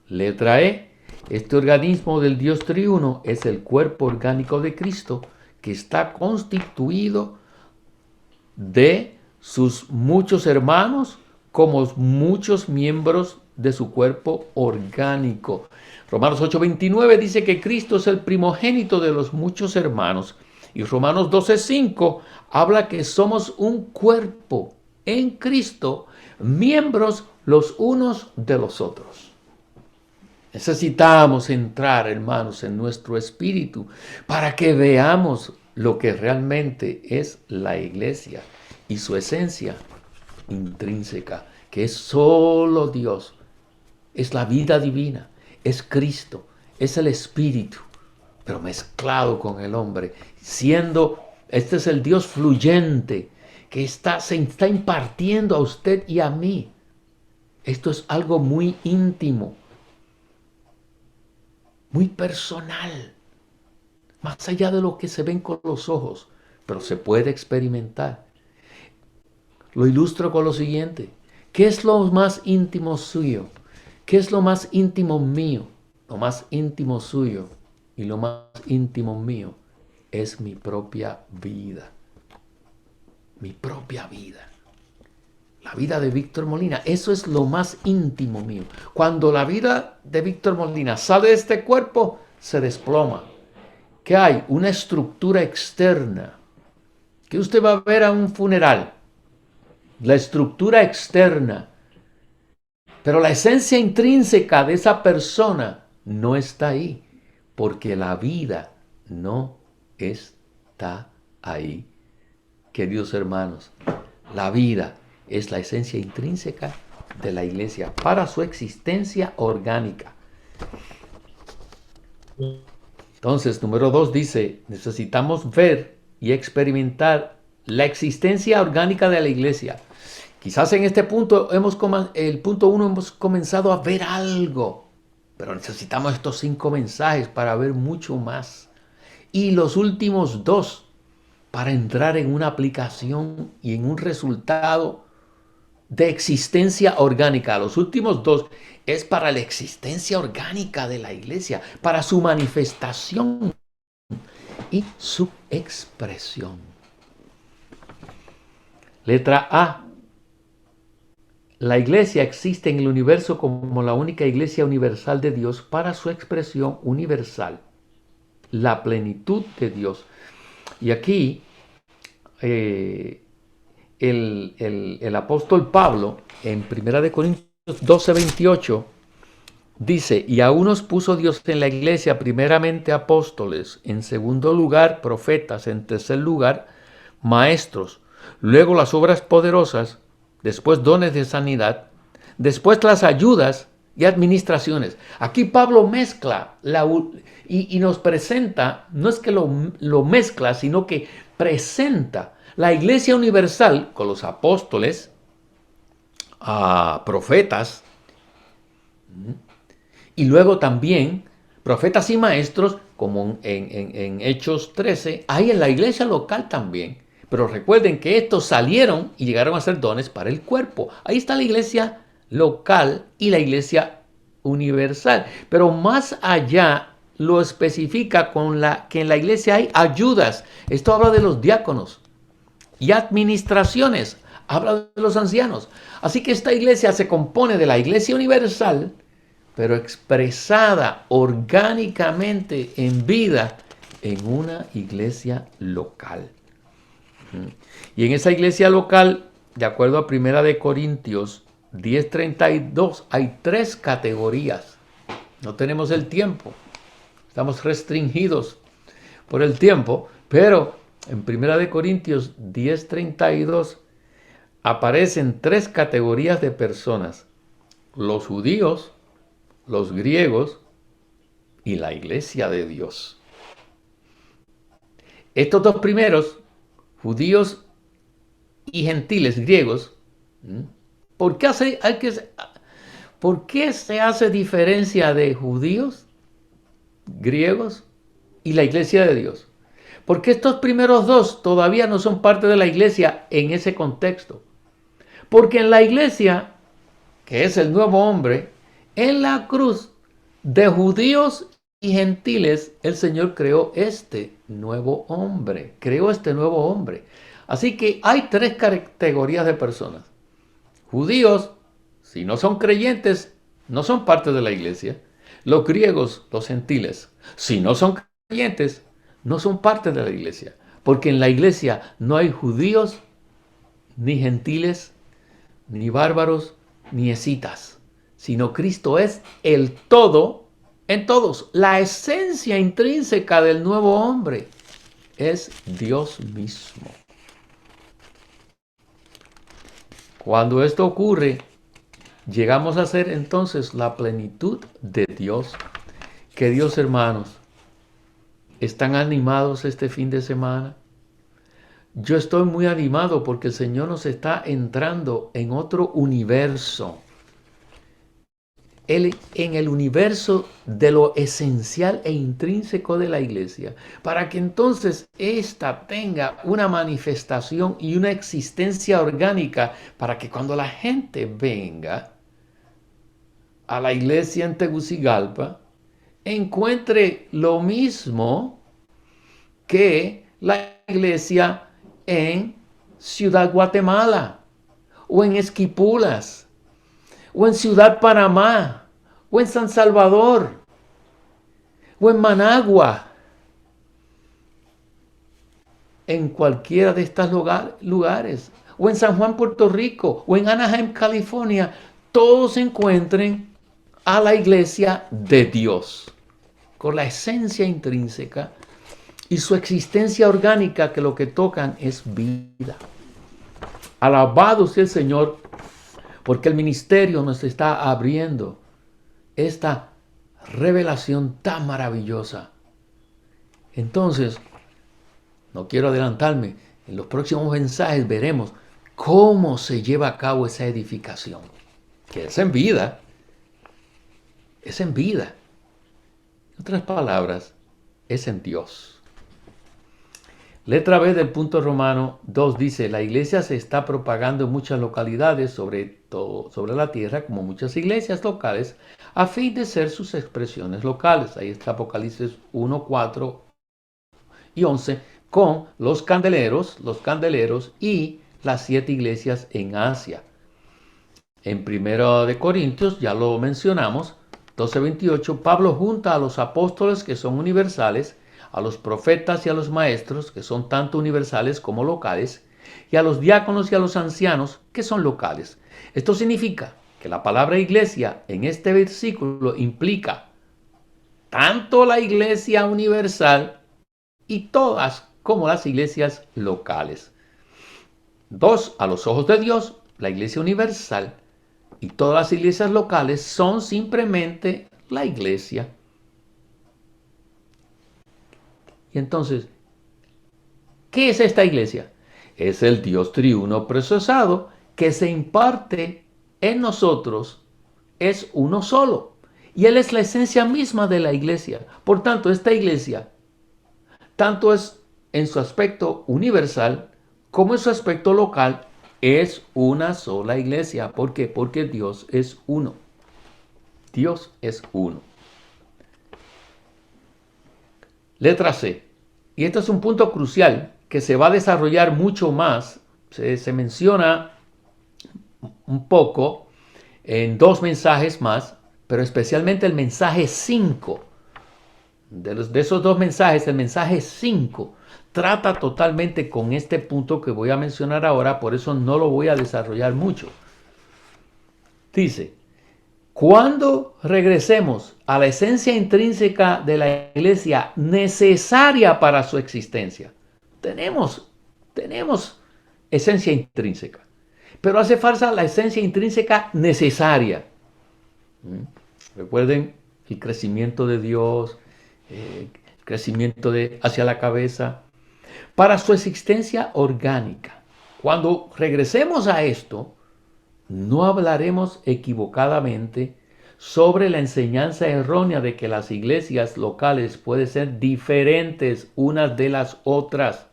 Letra E. Este organismo del Dios triuno es el cuerpo orgánico de Cristo, que está constituido de sus muchos hermanos como muchos miembros de su cuerpo orgánico. Romanos 8:29 dice que Cristo es el primogénito de los muchos hermanos. Y Romanos 12:5 habla que somos un cuerpo en Cristo, miembros los unos de los otros. Necesitamos entrar, hermanos, en nuestro espíritu para que veamos lo que realmente es la iglesia y su esencia intrínseca, que es solo Dios, es la vida divina, es Cristo, es el espíritu, pero mezclado con el hombre, este es el Dios fluyente que se está impartiendo a usted y a mí. Esto es algo muy íntimo, muy personal, más allá de lo que se ven con los ojos, pero se puede experimentar. Lo ilustro con lo siguiente. ¿Qué es lo más íntimo suyo? ¿Qué es lo más íntimo mío? Lo más íntimo suyo y lo más íntimo mío es mi propia vida. Mi propia vida. La vida de Víctor Molina, eso es lo más íntimo mío. Cuando la vida de Víctor Molina sale de este cuerpo, se desploma. ¿Qué hay? Una estructura externa. Que usted va a ver a un funeral. La estructura externa. Pero la esencia intrínseca de esa persona no está ahí. Porque la vida no está ahí. queridos hermanos, la vida es la esencia intrínseca de la iglesia para su existencia orgánica. Entonces, número 2 dice, necesitamos ver y experimentar la existencia orgánica de la iglesia. Quizás en este punto, el punto 1, hemos comenzado a ver algo, pero necesitamos estos 5 mensajes para ver mucho más. Y los últimos 2 para entrar en una aplicación y en un resultado de existencia orgánica. Los últimos 2 es para la existencia orgánica de la iglesia, para su manifestación y su expresión. Letra A. La iglesia existe en el universo como la única iglesia universal de Dios para su expresión universal, la plenitud de Dios. Y aquí el apóstol Pablo en 1 Corintios 12:28 dice, y a unos puso Dios en la iglesia primeramente apóstoles, en segundo lugar profetas, en tercer lugar maestros, luego las obras poderosas, después dones de sanidad, después las ayudas y administraciones. Aquí Pablo mezcla y nos presenta, no es que lo mezcla, sino que presenta la iglesia universal con los apóstoles, profetas, y luego también profetas y maestros, como en Hechos 13, hay en la iglesia local también. Pero recuerden que estos salieron y llegaron a ser dones para el cuerpo. Ahí está la iglesia local y la iglesia universal. Pero más allá lo especifica que en la iglesia hay ayudas. Esto habla de los diáconos. Y administraciones. Habla de los ancianos. Así que esta iglesia se compone de la iglesia universal, pero expresada orgánicamente en vida en una iglesia local. Y en esa iglesia local, de acuerdo a 1 Corintios 10:32, hay 3 categorías. No tenemos el tiempo. Estamos restringidos por el tiempo, pero en 1 Corintios 10:32 aparecen 3 categorías de personas: los judíos, los griegos y la iglesia de Dios. Estos 2 primeros, judíos y gentiles griegos, ¿por qué se hace diferencia de judíos, griegos y la iglesia de Dios? Porque estos primeros 2 todavía no son parte de la iglesia en ese contexto. Porque en la iglesia, que es el nuevo hombre, en la cruz de judíos y gentiles, el Señor creó este nuevo hombre. Así que hay 3 categorías de personas. Judíos, si no son creyentes, no son parte de la iglesia. Los griegos, los gentiles, si no son creyentes, no son parte de la iglesia. Porque en la iglesia no hay judíos, ni gentiles, ni bárbaros, ni escitas, sino Cristo es el todo en todos. La esencia intrínseca del nuevo hombre es Dios mismo. Cuando esto ocurre, llegamos a ser entonces la plenitud de Dios. Queridos hermanos, ¿están animados este fin de semana? Yo estoy muy animado porque el Señor nos está entrando en otro universo. En el universo de lo esencial e intrínseco de la iglesia, para que entonces ésta tenga una manifestación y una existencia orgánica, para que cuando la gente venga a la iglesia en Tegucigalpa, encuentre lo mismo que la iglesia en Ciudad Guatemala, o en Esquipulas, o en Ciudad Panamá, o en San Salvador, o en Managua. En cualquiera de estos lugares, o en San Juan, Puerto Rico, o en Anaheim, California, todos encuentren a la iglesia de Dios, con la esencia intrínseca y su existencia orgánica, que lo que tocan es vida. Alabado sea el Señor, porque el ministerio nos está abriendo esta revelación tan maravillosa. Entonces, no quiero adelantarme, en los próximos mensajes veremos cómo se lleva a cabo esa edificación, que es en vida, es en vida. En otras palabras, es en Dios. Letra B del punto romano 2 dice, la iglesia se está propagando en muchas localidades, sobre todo sobre la tierra, como muchas iglesias locales, a fin de ser sus expresiones locales. Ahí está Apocalipsis 1, 4 y 11, con los candeleros y las 7 iglesias en Asia. En 1 de Corintios, ya lo mencionamos, 12:28, Pablo junta a los apóstoles, que son universales, a los profetas y a los maestros, que son tanto universales como locales, y a los diáconos y a los ancianos, que son locales. Esto significa que la palabra iglesia en este versículo implica tanto la iglesia universal y todas como las iglesias locales. 2, a los ojos de Dios, la iglesia universal y todas las iglesias locales son simplemente la iglesia. Y entonces, ¿qué es esta iglesia? Es el Dios triuno procesado que se imparte en nosotros, es uno solo. Y Él es la esencia misma de la iglesia. Por tanto, esta iglesia, tanto es en su aspecto universal como en su aspecto local, es una sola iglesia. ¿Por qué? Porque Dios es uno. Dios es uno. Letra C. Y este es un punto crucial que se va a desarrollar mucho más. Se menciona un poco en 2 mensajes más, pero especialmente el mensaje 5. De esos 2 mensajes, el mensaje 5 trata totalmente con este punto que voy a mencionar ahora, por eso no lo voy a desarrollar mucho. Dice, cuando regresemos a la esencia intrínseca de la iglesia necesaria para su existencia, tenemos esencia intrínseca, pero hace falta la esencia intrínseca necesaria. Recuerden el crecimiento de Dios, el crecimiento hacia la cabeza, para su existencia orgánica. Cuando regresemos a esto, no hablaremos equivocadamente sobre la enseñanza errónea de que las iglesias locales pueden ser diferentes unas de las otras.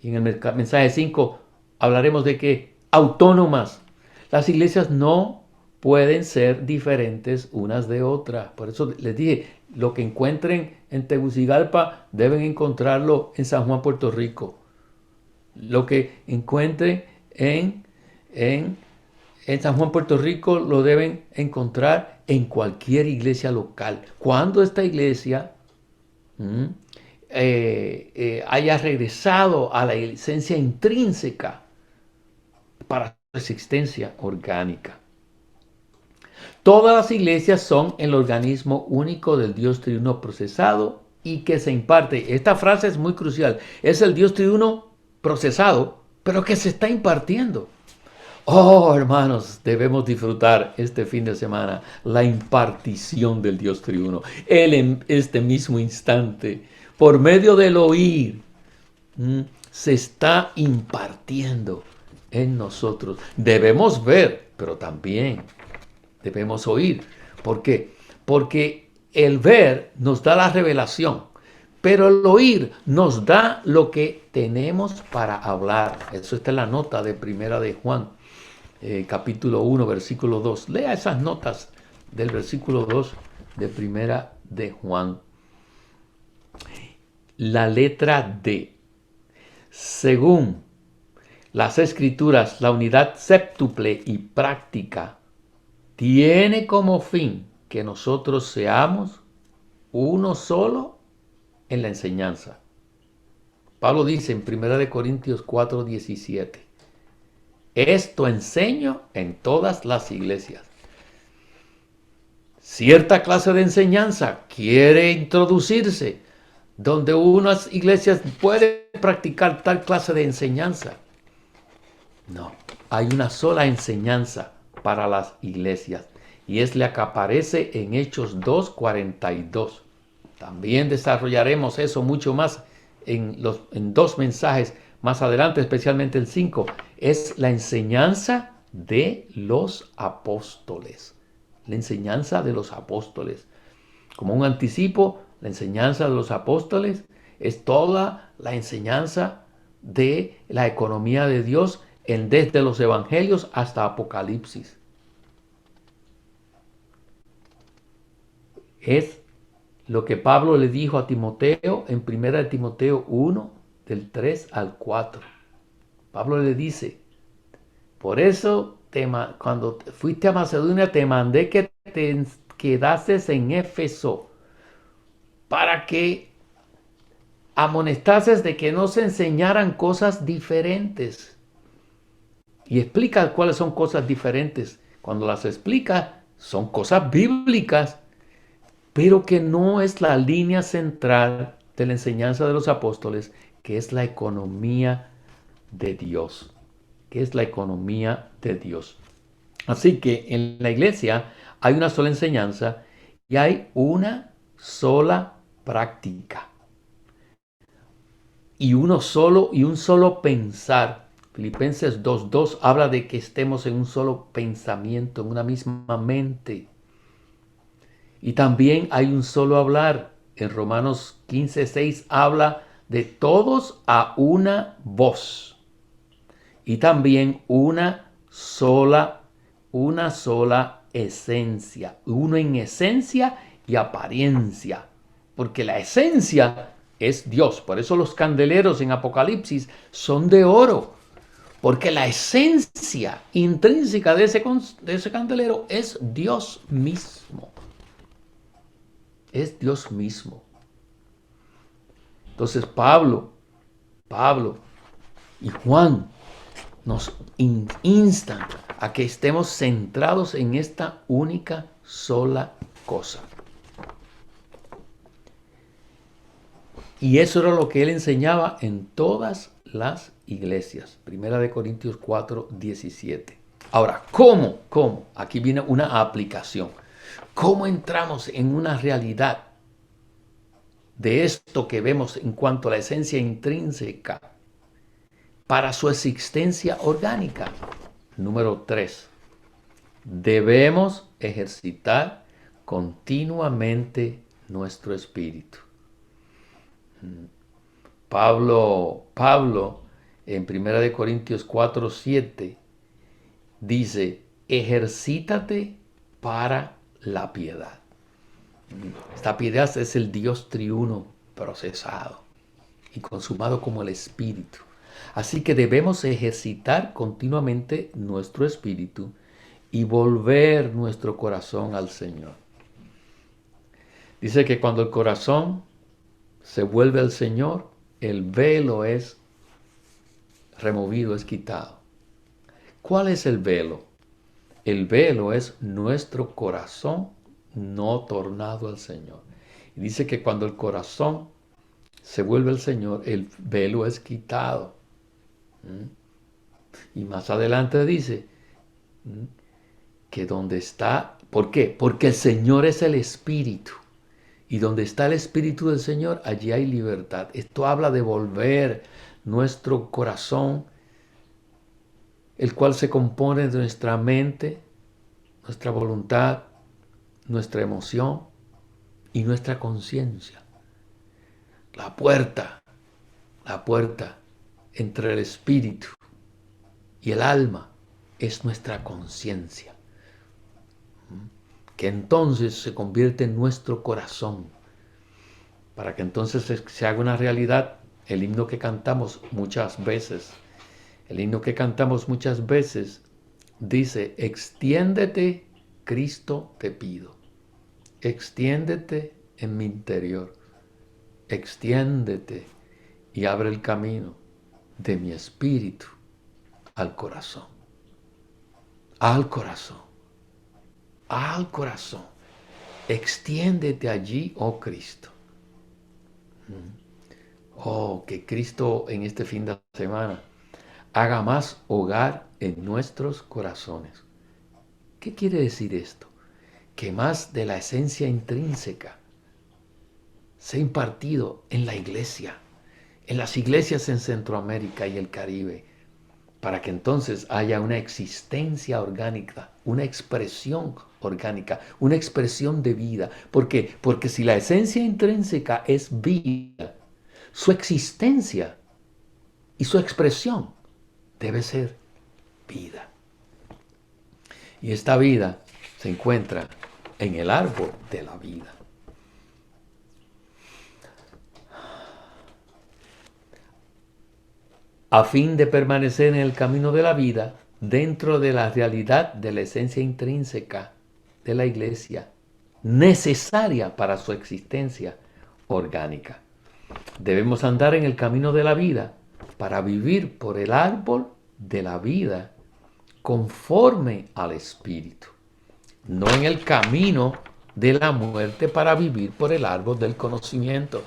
Y en el mensaje 5 hablaremos de que autónomas. Las iglesias no pueden ser diferentes unas de otras. Por eso les dije, lo que encuentren en Tegucigalpa deben encontrarlo en San Juan, Puerto Rico. Lo que encuentren en San Juan, Puerto Rico, lo deben encontrar en cualquier iglesia local. Cuando esta iglesia haya regresado a la esencia intrínseca para su existencia orgánica. Todas las iglesias son el organismo único del Dios triuno procesado y que se imparte. Esta frase es muy crucial. Es el Dios triuno procesado, pero que se está impartiendo. Oh, hermanos, debemos disfrutar este fin de semana la impartición del Dios triuno. Él en este mismo instante, por medio del oír, se está impartiendo en nosotros. Debemos ver, pero también debemos oír. ¿Por qué? Porque el ver nos da la revelación, pero el oír nos da lo que tenemos para hablar. Eso está en la nota de Primera de Juan, capítulo 1, versículo 2. Lea esas notas del versículo 2 de Primera de Juan. La letra D. Según las Escrituras, la unidad séptuple y práctica tiene como fin que nosotros seamos uno solo en la enseñanza. Pablo dice en 1 Corintios 4:17, esto enseño en todas las iglesias. Cierta clase de enseñanza quiere introducirse donde unas iglesias pueden practicar tal clase de enseñanza. No, hay una sola enseñanza para las iglesias y es la que aparece en Hechos 2:42. También desarrollaremos eso mucho más en dos mensajes más adelante, especialmente el 5. Es la enseñanza de los apóstoles. La enseñanza de los apóstoles. Como un anticipo, la enseñanza de los apóstoles es toda la enseñanza de la economía de Dios desde los evangelios hasta Apocalipsis. Es lo que Pablo le dijo a Timoteo en 1 Timoteo 1, del 3 al 4. Pablo le dice, por eso cuando fuiste a Macedonia te mandé que te quedases en Éfeso para que amonestases de que no se enseñaran cosas diferentes. Y explica cuáles son cosas diferentes. Cuando las explica, son cosas bíblicas, pero que no es la línea central de la enseñanza de los apóstoles, que es la economía de Dios. Que es la economía de Dios. Así que en la iglesia hay una sola enseñanza y hay una sola práctica. Y un solo pensar. Filipenses 2:2 habla de que estemos en un solo pensamiento, en una misma mente. Y también hay un solo hablar. En Romanos 15:6 habla de todos a una voz. Y también una sola esencia. Uno en esencia y apariencia. Porque la esencia es Dios. Por eso los candeleros en Apocalipsis son de oro. Porque la esencia intrínseca de ese candelero es Dios mismo. Es Dios mismo. Entonces Pablo y Juan nos instan a que estemos centrados en esta única sola cosa. Y eso era lo que él enseñaba en todas las iglesias. Primera de Corintios 4:17. Ahora, ¿cómo? Aquí viene una aplicación. ¿Cómo entramos en una realidad de esto que vemos en cuanto a la esencia intrínseca para su existencia orgánica? Número 3. Debemos ejercitar continuamente nuestro espíritu. Pablo en 1 Corintios 4:7 dice, ejercítate para la piedad. Esta piedad es el Dios triuno procesado y consumado como el Espíritu. Así que debemos ejercitar continuamente nuestro espíritu y volver nuestro corazón al Señor. Dice que cuando el corazón se vuelve al Señor, el velo es removido, es quitado. ¿Cuál es el velo? El velo es nuestro corazón no tornado al Señor. Y dice que cuando el corazón se vuelve al Señor, el velo es quitado. Y más adelante dice que donde está, ¿por qué? Porque el Señor es el Espíritu. Y donde está el Espíritu del Señor, allí hay libertad. Esto habla de volver nuestro corazón, el cual se compone de nuestra mente, nuestra voluntad, nuestra emoción y nuestra conciencia. La puerta entre el espíritu y el alma es nuestra conciencia, que entonces se convierte en nuestro corazón, para que entonces se haga una realidad el himno que cantamos muchas veces. El himno que cantamos muchas veces dice, extiéndete, Cristo te pido. Extiéndete en mi interior. Extiéndete y abre el camino de mi espíritu al corazón. Al corazón. Al corazón. Extiéndete allí, oh Cristo. Oh, que Cristo en este fin de semana haga más hogar en nuestros corazones. ¿Qué quiere decir esto? Que más de la esencia intrínseca sea impartido en la iglesia, en las iglesias en Centroamérica y el Caribe, para que entonces haya una existencia orgánica, una expresión orgánica, una expresión de vida. ¿Por qué? Porque si la esencia intrínseca es vida, su existencia y su expresión debe ser vida. Y esta vida se encuentra en el árbol de la vida. A fin de permanecer en el camino de la vida, dentro de la realidad de la esencia intrínseca de la iglesia, necesaria para su existencia orgánica. Debemos andar en el camino de la vida para vivir por el árbol de la vida conforme al Espíritu, no en el camino de la muerte para vivir por el árbol del conocimiento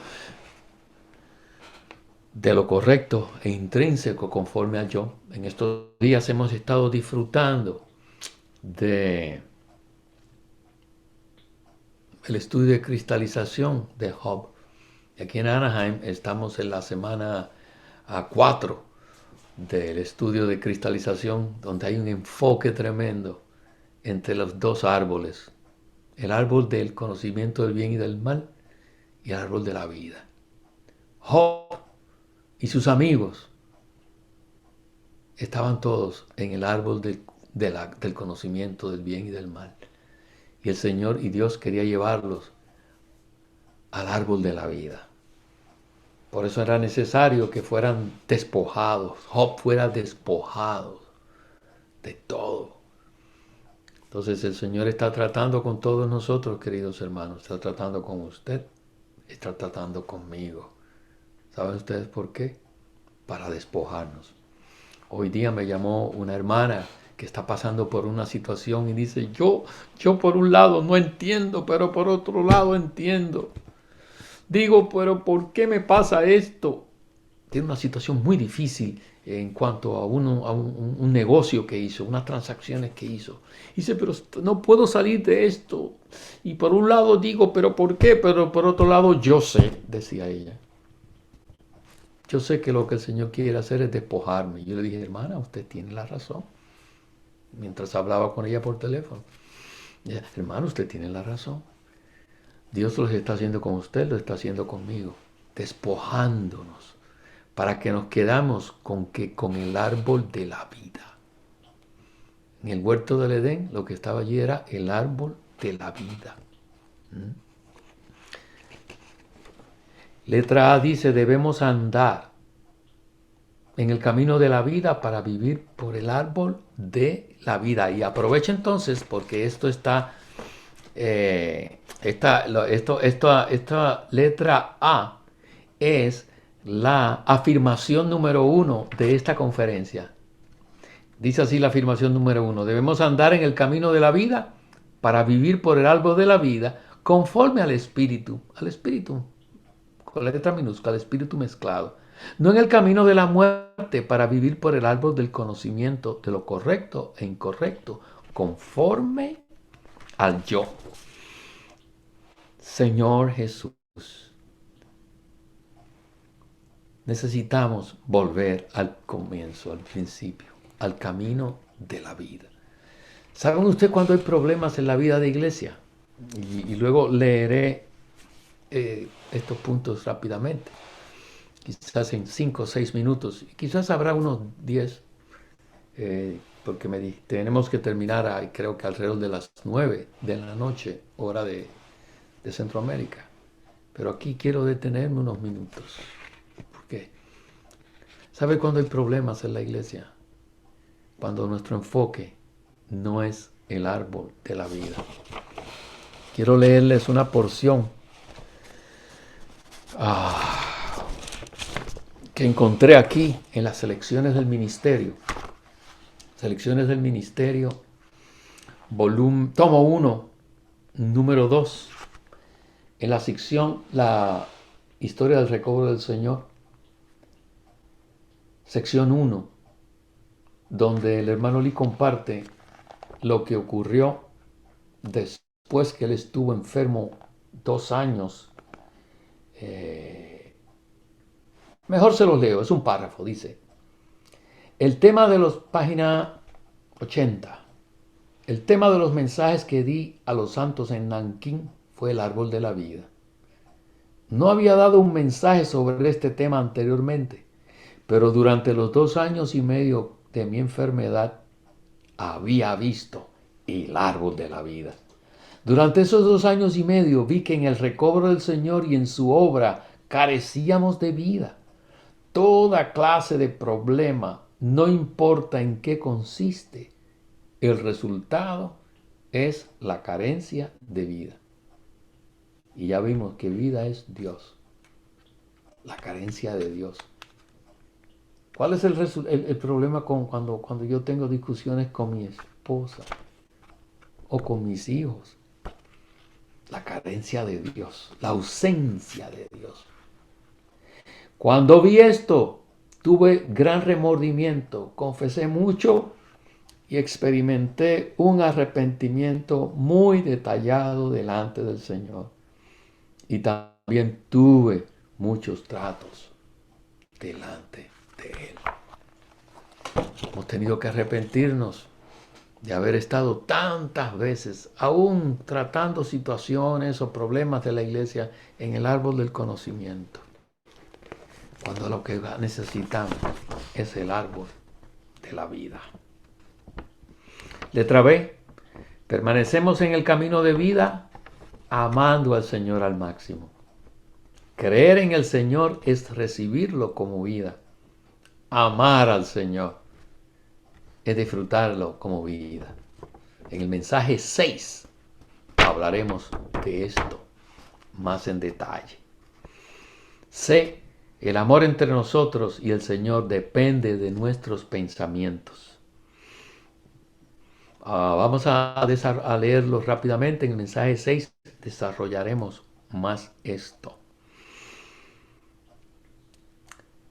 de lo correcto e intrínseco conforme a yo. En estos días hemos estado disfrutando de el estudio de cristalización de Hub. Aquí en Anaheim estamos en la semana 4 del estudio de cristalización, donde hay un enfoque tremendo entre los dos árboles, el árbol del conocimiento del bien y del mal y el árbol de la vida. Job y sus amigos estaban todos en el árbol del conocimiento del bien y del mal. Y el Señor y Dios quería llevarlos al árbol de la vida. Por eso era necesario que fueran despojados. Job fuera despojado de todo. Entonces el Señor está tratando con todos nosotros, queridos hermanos. Está tratando con usted. Está tratando conmigo. ¿Saben ustedes por qué? Para despojarnos. Hoy día me llamó una hermana que está pasando por una situación y dice, yo por un lado no entiendo, pero por otro lado entiendo. Digo, pero ¿por qué me pasa esto? Tiene una situación muy difícil en cuanto a un negocio que hizo, unas transacciones que hizo. Dice, pero no puedo salir de esto. Y por un lado digo, pero ¿por qué? Pero por otro lado yo sé, decía ella. Yo sé que lo que el Señor quiere hacer es despojarme. Yo le dije, hermana, usted tiene la razón. Mientras hablaba con ella por teléfono. Ella, hermano, usted tiene la razón. Dios lo está haciendo con usted, lo está haciendo conmigo. Despojándonos. Para que nos quedamos con el árbol de la vida. En el huerto del Edén, lo que estaba allí era el árbol de la vida. Letra A dice, debemos andar en el camino de la vida para vivir por el árbol de la vida. Y aprovecha entonces, porque esto está, esta letra A es la afirmación número 1 de esta conferencia. Dice así la afirmación número 1. Debemos andar en el camino de la vida para vivir por el árbol de la vida conforme al Espíritu con la letra minúscula, al Espíritu mezclado. No en el camino de la muerte para vivir por el árbol del conocimiento de lo correcto e incorrecto, conforme al yo. Señor Jesús, necesitamos volver al comienzo, al principio, al camino de la vida. ¿Saben ustedes cuando hay problemas en la vida de iglesia? Y luego leeré estos puntos rápidamente. Quizás en 5 o 6 minutos. Quizás habrá unos 10. Porque tenemos que terminar, creo que alrededor de las 9 de la noche, hora de Centroamérica. Pero aquí quiero detenerme unos minutos. ¿Por qué? ¿Sabe cuándo hay problemas en la iglesia? Cuando nuestro enfoque no es el árbol de la vida. Quiero leerles una porción que encontré aquí en las selecciones del ministerio. Selecciones del ministerio, tomo 1, número 2. En la sección, la Historia del recobro del Señor, sección 1, donde el hermano Lee comparte lo que ocurrió después que él estuvo enfermo 2 años. Mejor se los leo, es un párrafo, dice. El tema de los, página 80, el tema de los mensajes que di a los santos en Nankín fue el árbol de la vida. No había dado un mensaje sobre este tema anteriormente, pero durante los 2 años y medio de mi enfermedad había visto el árbol de la vida. Durante esos 2 años y medio vi que en el recobro del Señor y en su obra carecíamos de vida. Toda clase de problema, no importa en qué consiste, el resultado es la carencia de vida. Y ya vimos que vida es Dios, la carencia de Dios. ¿Cuál es el problema cuando yo tengo discusiones con mi esposa o con mis hijos? La carencia de Dios, la ausencia de Dios. Cuando vi esto, tuve gran remordimiento, confesé mucho y experimenté un arrepentimiento muy detallado delante del Señor. Y también tuve muchos tratos delante de Él. Hemos tenido que arrepentirnos de haber estado tantas veces, aún tratando situaciones o problemas de la iglesia, en el árbol del conocimiento, cuando lo que necesitamos es el árbol de la vida. Letra B. Permanecemos en el camino de vida amando al Señor al máximo. Creer en el Señor es recibirlo como vida. Amar al Señor es disfrutarlo como vida. En el mensaje 6 hablaremos de esto más en detalle. C. El amor entre nosotros y el Señor depende de nuestros pensamientos. Vamos a leerlo rápidamente. En el mensaje 6 desarrollaremos más esto.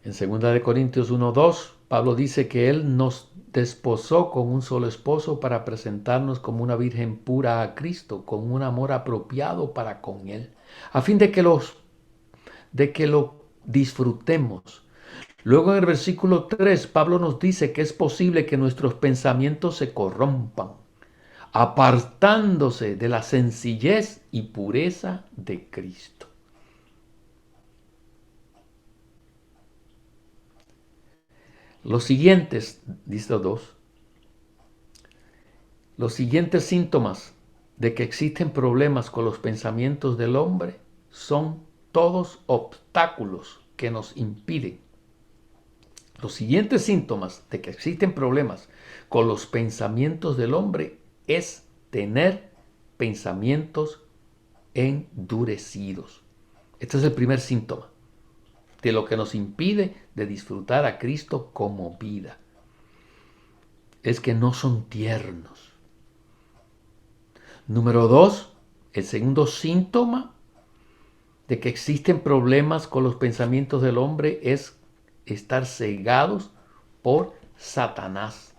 En 2 Corintios 1:2, Pablo dice que Él nos desposó con un solo esposo para presentarnos como una virgen pura a Cristo, con un amor apropiado para con Él, a fin de que lo disfrutemos. Luego en el versículo 3, Pablo nos dice que es posible que nuestros pensamientos se corrompan, apartándose de la sencillez y pureza de Cristo. Los siguientes, dice 2, los siguientes síntomas de que existen problemas con los pensamientos del hombre son todos obstáculos que nos impiden. Los siguientes síntomas de que existen problemas con los pensamientos del hombre es tener pensamientos endurecidos. Este es el primer síntoma de lo que nos impide de disfrutar a Cristo como vida. Es que no son tiernos. Número 2, el segundo síntoma de que existen problemas con los pensamientos del hombre es estar cegados por Satanás.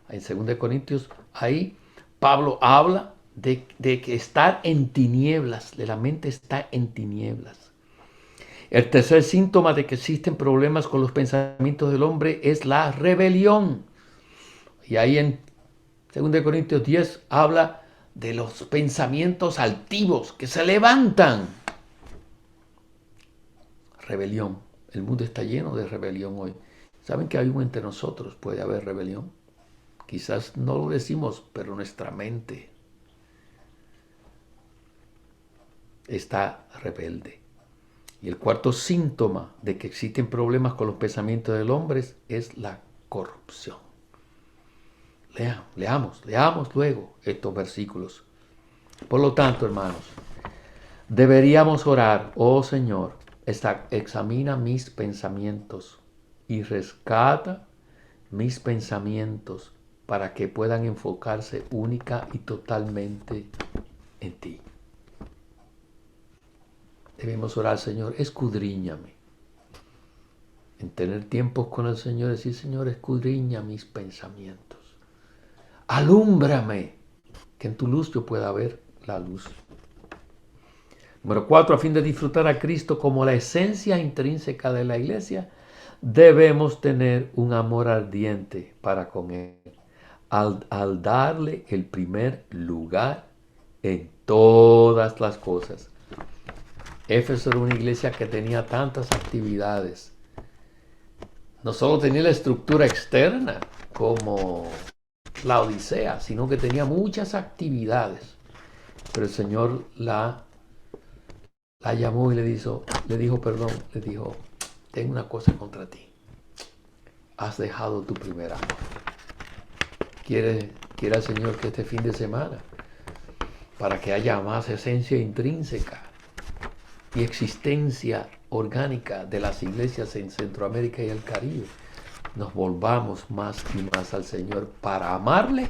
En 2 Corintios, ahí Pablo habla de que estar en tinieblas, de la mente está en tinieblas. El tercer síntoma de que existen problemas con los pensamientos del hombre es la rebelión. Y ahí en 2 Corintios 10 habla de los pensamientos altivos que se levantan. Rebelión. El mundo está lleno de rebelión hoy. ¿Saben que aún entre nosotros puede haber rebelión? Quizás no lo decimos, pero nuestra mente está rebelde. Y el cuarto síntoma de que existen problemas con los pensamientos del hombre es la corrupción. Leamos luego estos versículos. Por lo tanto, hermanos, deberíamos orar: oh Señor, examina mis pensamientos y rescata mis pensamientos para que puedan enfocarse única y totalmente en ti. debemos orar, Señor, escudriñame. En tener tiempos con el Señor, decir, Señor, escudriña mis pensamientos. Alúmbrame, que en tu luz yo pueda ver la luz. Número 4, a fin de disfrutar a Cristo como la esencia intrínseca de la iglesia, debemos tener un amor ardiente para con Él, al darle el primer lugar en todas las cosas. Éfeso era una iglesia que tenía tantas actividades. No solo tenía la estructura externa como la Odisea, sino que tenía muchas actividades. Pero el Señor la llamó y le dijo, tengo una cosa contra ti. Has dejado tu primer amor. Quiere el Señor que este fin de semana, para que haya más esencia intrínseca y existencia orgánica de las iglesias en Centroamérica y el Caribe, nos volvamos más y más al Señor para amarle.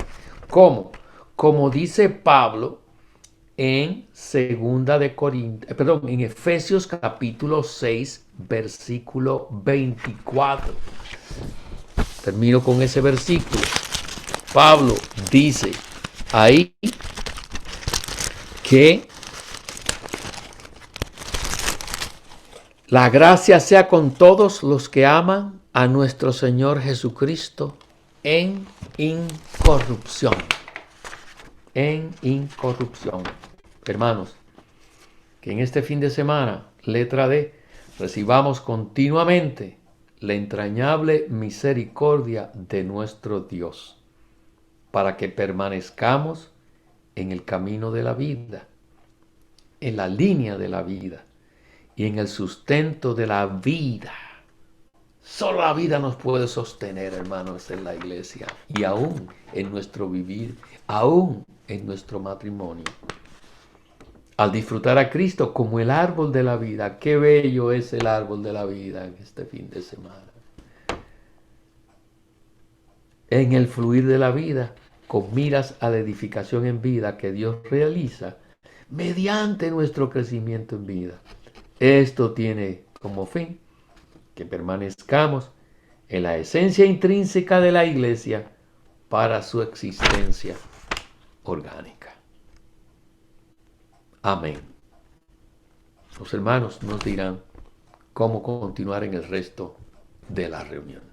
¿Cómo? Como dice Pablo en en Efesios capítulo 6, versículo 24. Termino con ese versículo. Pablo dice ahí que la gracia sea con todos los que aman a nuestro Señor Jesucristo en incorrupción. En incorrupción. Hermanos, que en este fin de semana, letra D, recibamos continuamente la entrañable misericordia de nuestro Dios, para que permanezcamos en el camino de la vida, en la línea de la vida y en el sustento de la vida. Solo la vida nos puede sostener, hermanos, en la iglesia y aún en nuestro vivir, aún en nuestro matrimonio. Al disfrutar a Cristo como el árbol de la vida. Qué bello es el árbol de la vida en este fin de semana. En el fluir de la vida, con miras a la edificación en vida que Dios realiza mediante nuestro crecimiento en vida. Esto tiene como fin que permanezcamos en la esencia intrínseca de la iglesia para su existencia orgánica. Amén. Los hermanos nos dirán cómo continuar en el resto de la reunión.